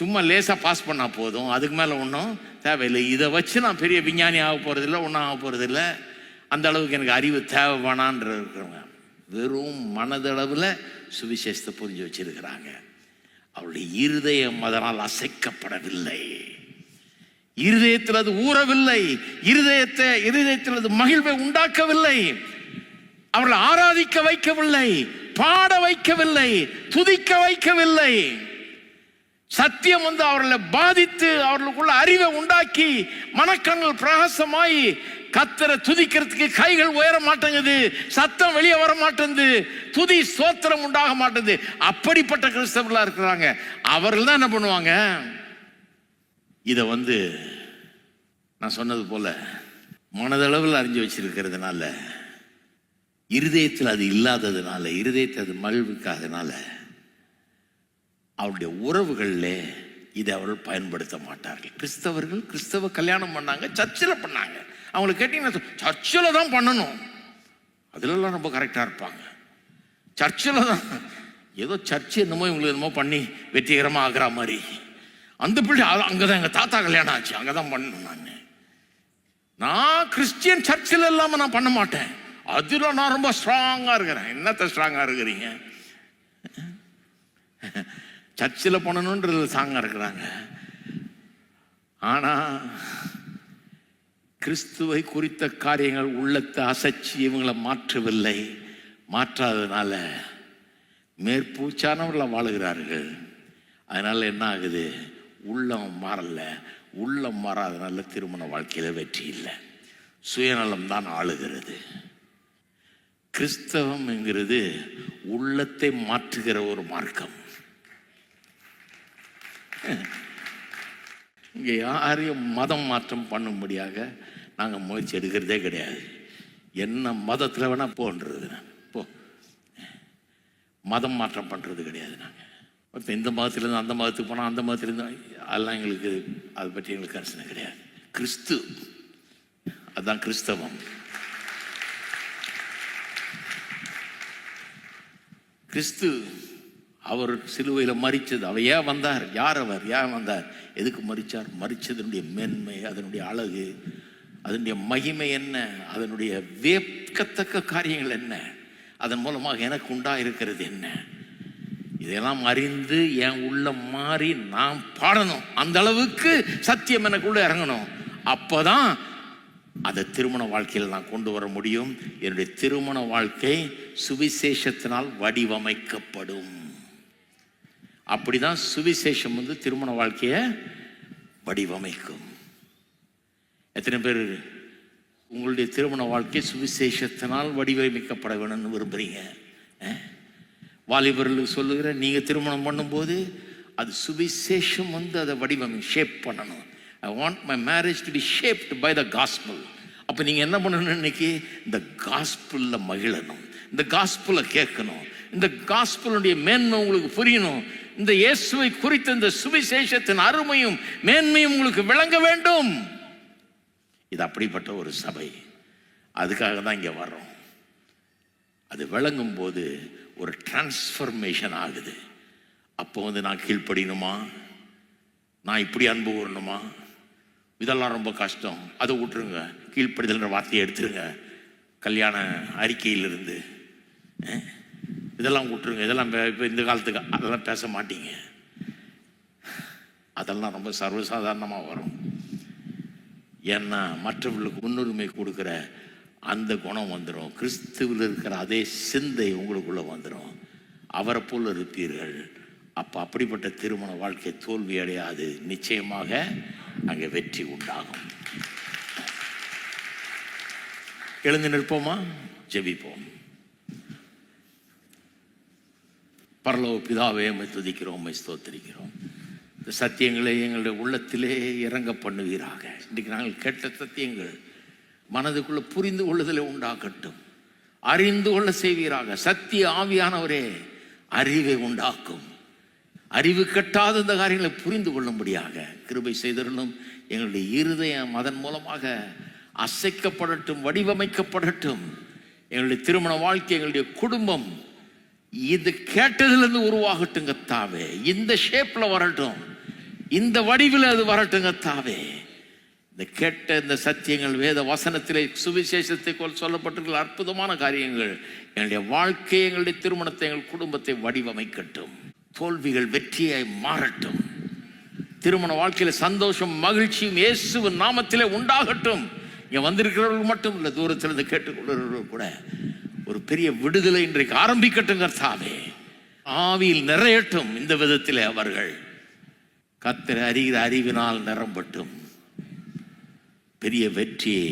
Speaker 1: சும்மா லேசாக பாஸ் பண்ணால் போதும், அதுக்கு மேலே ஒன்றும் தேவையில்லை. இதை வச்சு நான் பெரிய விஞ்ஞானி ஆக போகிறதில்ல, ஒன்றும் ஆக போகிறதில்ல, அந்த அளவுக்கு எனக்கு அறிவு தேவை வேணான்ற இருக்கிறவங்க வெறும் மனதளவில் சுவிசேஷத்தை புரிஞ்சு வச்சிருக்கிறாங்க. அவருடைய இருதயம் அதனால் அசைக்கப்படவில்லை. இருதயத்தில் அது ஊறவில்லை. இருதயத்தில் அது மகிழ்வை உண்டாக்கவில்லை. அவர்களை ஆராதிக்க வைக்கவில்லை, பாட வைக்கவில்லை, துதிக்க வைக்கவில்லை. சத்தியம் அவர்களை பாதித்து அவர்களுக்குள்ள அறிவை உண்டாக்கி மனக்கண்கள் பிரகாசமாய் கர்த்தரை துதிக்கிறதுக்கு கைகள் உயர மாட்டேங்குது, சத்தம் வெளியே வர மாட்டேங்குது, துதி ஸ்தோத்திரம் உண்டாக மாட்டேங்குது. அப்படிப்பட்ட கிறிஸ்தவர்களா இருக்கிறாங்க. அவர்கள் தான் என்ன பண்ணுவாங்க, இதை நான் சொன்னது போல மனதளவில் அறிஞ்சு வச்சிருக்கிறதுனால, இருதயத்தில் அது இல்லாததுனால, இருதயத்தில் அது மகிழ்விக்காதனால அவருடைய உறவுகளில் இதை அவர்கள் பயன்படுத்த மாட்டார்கள். கிறிஸ்தவ கல்யாணம் பண்ணாங்க, சர்ச்சில் பண்ணாங்க. அவங்களுக்கு கேட்டீங்கன்னா சர்ச்சில் தான் பண்ணணும், அதிலெல்லாம் ரொம்ப கரெக்டாக இருப்பாங்க. சர்ச்சில் தான் ஏதோ சர்ச்சு என்னமோ இவங்களுக்கு என்னமோ பண்ணி வெற்றிகரமாக ஆகிற மாதிரி. அந்த பிள்ளை அங்கே தான் எங்கள் தாத்தா கல்யாணம் ஆச்சு, அங்கே தான் பண்ணணும். நான் கிறிஸ்டியன் சர்ச்சில் இல்லாமல் நான் பண்ண மாட்டேன், அதில் நான் ரொம்ப ஸ்ட்ராங்காக இருக்கிறேன். என்னத்த ஸ்ட்ராங்காக இருக்கிறீங்க? சர்ச்சில் பண்ணணுன்றது ஸ்ட்ராங்காக இருக்கிறாங்க. ஆனால் கிறிஸ்துவை குறித்த காரியங்கள் உள்ளத்தை அசைச்சு இவங்களை மாற்றவில்லை. மாற்றாததுனால மேற்பூச்சானவர்களை வாழுகிறார்கள். அதனால் என்ன ஆகுது, உள்ளம் மாறல. உள்ளம் மாறாதனால திருமண வாழ்க்கையில் வெற்றி இல்லை, சுயநலம் தான் ஆளுகிறது. கிறிஸ்தவம் என்கிறது உள்ளத்தை மாற்றுகிற ஒரு மார்க்கம். இங்கே யாரையும் மதம் மாற்றம் பண்ணும்படியாக நாங்கள் முயற்சி எடுக்கிறதே கிடையாது. என்ன மதத்தில் வேணா போன்றது, போ, மதம் மாற்றம் பண்ணுறது கிடையாது. நாங்கள் இப்போ இந்த மதத்திலேருந்து அந்த மதத்துக்கு போனால் அந்த மதத்திலேருந்து அதெல்லாம் எங்களுக்கு அதை பற்றி எங்களுக்கு கரிசனை கிடையாது. கிறிஸ்து, அதுதான் கிறிஸ்தவம். கிறிஸ்து அவர் சிலுவையில் மரித்தது, அவர் ஏன் வந்தார், யார் அவர், ஏன் வந்தார், எதுக்கு மரித்தார், மரித்ததனுடைய மேன்மை, அதனுடைய அழகு, அதனுடைய மகிமை என்ன, அதனுடைய வியக்கத்தக்க காரியங்கள் என்ன, அதன் மூலமாக எனக்கு இருக்கிறது என்ன, இதெல்லாம் அறிந்து என் உள்ள மாறி நான் பாடணும். அந்த அளவுக்கு சத்தியம் எனக்குள்ள இறங்கணும். அப்போதான் அதை திருமண வாழ்க்கையில் நான் கொண்டு வர முடியும். என்னுடைய திருமண வாழ்க்கை சுவிசேஷத்தினால் வடிவமைக்கப்படும். அப்படிதான் சுவிசேஷம் திருமண வாழ்க்கையை வடிவமைக்கும். எத்தனை பேர் உங்களுடைய திருமண வாழ்க்கை சுவிசேஷத்தினால் வடிவமைக்கப்பட வேணும்னு விரும்புறீங்க? வாலிபர்களுக்கு சொல்லுகிற, நீங்க திருமணம் பண்ணும்போது அது சுவிசேஷம் அதை ஷேப் பண்ணணும். I want my marriage to be shaped by the gospel. அப்போ நீங்கள் என்ன பண்ணணும், இன்னைக்கு இந்த காஸ்பிளில் மகிழணும், இந்த காஸ்பிளை கேட்கணும், இந்த காஸ்பிளுடைய மேன்மை உங்களுக்கு புரியணும், இந்த இயேசுவை குறித்த இந்த சுவிசேஷத்தின் அருமையும் மேன்மையும் உங்களுக்கு விளங்க வேண்டும். இது அப்படிப்பட்ட ஒரு சபை. அதுக்காக தான் இங்கே வர்றோம். அது விளங்கும் போது ஒரு டிரான்ஸ்ஃபர்மேஷன் ஆகுது. அப்போ நான் கீழ்ப்படியணுமா, நான் இப்படி அன்பு கூறணுமா, இதெல்லாம் ரொம்ப கஷ்டம், அதை விட்டுருங்க. கீழ்ப்படிதல்ன்ற வார்த்தையை எடுத்துருங்க கல்யாண அறிக்கையிலிருந்து. இதெல்லாம் விட்டுருங்க. இதெல்லாம் இப்போ இந்த காலத்துக்கு அதெல்லாம் பேச மாட்டீங்க. அதெல்லாம் ரொம்ப சர்வசாதாரணமாக வரும். ஏன்னா மற்றவர்களுக்கு முன்னுரிமை கொடுக்குற அந்த குணம் வந்துடும். கிறிஸ்துவில் இருக்கிற அதே சிந்தை உங்களுக்குள்ள வந்துடும். அவரை போல் இருப்பீர்கள். அப்போ அப்படிப்பட்ட திருமண வாழ்க்கை தோல்வி அடையாது. நிச்சயமாக அங்கே வெற்றி உண்டாகும். எழுந்து நிற்போமா, ஜெபிப்போம். பரலோக பிதாவே, உம்மை துதிக்கிறோம், உம்மை ஸ்தோத்திரிக்கிறோம். இந்த சத்தியங்களை எங்களுடைய உள்ளத்திலே இறங்க பண்ணுவீராக. இன்றைக்கு நாங்கள் கேட்ட சத்தியங்கள் மனதுக்குள்ள புரிந்து கொள்ளுதலை உண்டாக்கட்டும், அறிந்து கொள்ள செய்வீராக. சத்திய ஆவியானவரே அறிவை உண்டாக்கும். அறிவு கட்டாத இந்த காரியங்களை புரிந்து கொள்ளும்படியாக கிருபை செய்தருளும். எங்களுடைய இருதயம் அதன் மூலமாக அசைக்கப்படட்டும், வடிவமைக்கப்படட்டும். எங்களுடைய திருமண வாழ்க்கை, எங்களுடைய குடும்பம் இது கேட்டதிலிருந்து உருவாகட்டும் கர்த்தாவே. இந்த ஷேப்ல வரட்டும், இந்த வடிவில் அது வரட்டும் கர்த்தாவே. இந்த கேட்ட இந்த சத்தியங்கள் வேத வசனத்திலே சுவிசேஷத்தை சொல்லப்பட்டிருக்கிற அற்புதமான காரியங்கள் எங்களுடைய வாழ்க்கை, எங்களுடைய திருமணத்தை, எங்கள் குடும்பத்தை வடிவமைக்கட்டும். தோல்விகள் வெற்றியாய் மாறட்டும். திருமண வாழ்க்கையில் சந்தோஷம் மகிழ்ச்சியும் இயேசுவின் நாமத்திலே உண்டாகட்டும். இங்கே வந்திருக்கிறவர்கள் மட்டும் இல்லை, தூரத்திலிருந்து கேட்டுக்கொள்கிறவர்கள் கூட ஒரு பெரிய விடுதலை இன்றைக்கு ஆரம்பிக்கட்டும். கர்த்தாவே, ஆவியில் நிறையட்டும். இந்த விதத்தில் அவர்கள் கர்த்தரை அறிகிற அறிவினால் நிரம்பட்டும். பெரிய வெற்றியை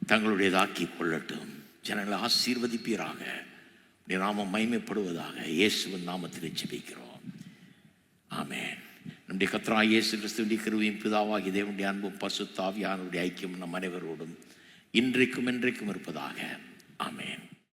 Speaker 1: தங்களுடையதாக்கி கொள்ளட்டும். ஜனங்களை ஆசீர்வதிப்பீராக. நாமம் மகிமைப்படுவதாக. இயேசுவின் நாமத்தில் ஜெபிக்கிறோம். ஆமென். நம்முடைய கர்த்தராகிய இயேசு கிறிஸ்துவின் கிருபையும் பிதாவாகிய தேவனுடைய அன்பும் பரிசுத்த ஆவியானவருடைய ஐக்கியம் நம் அனைவரோடும் இன்றைக்கும் என்றைக்கும் இருப்பதாக. ஆமென்.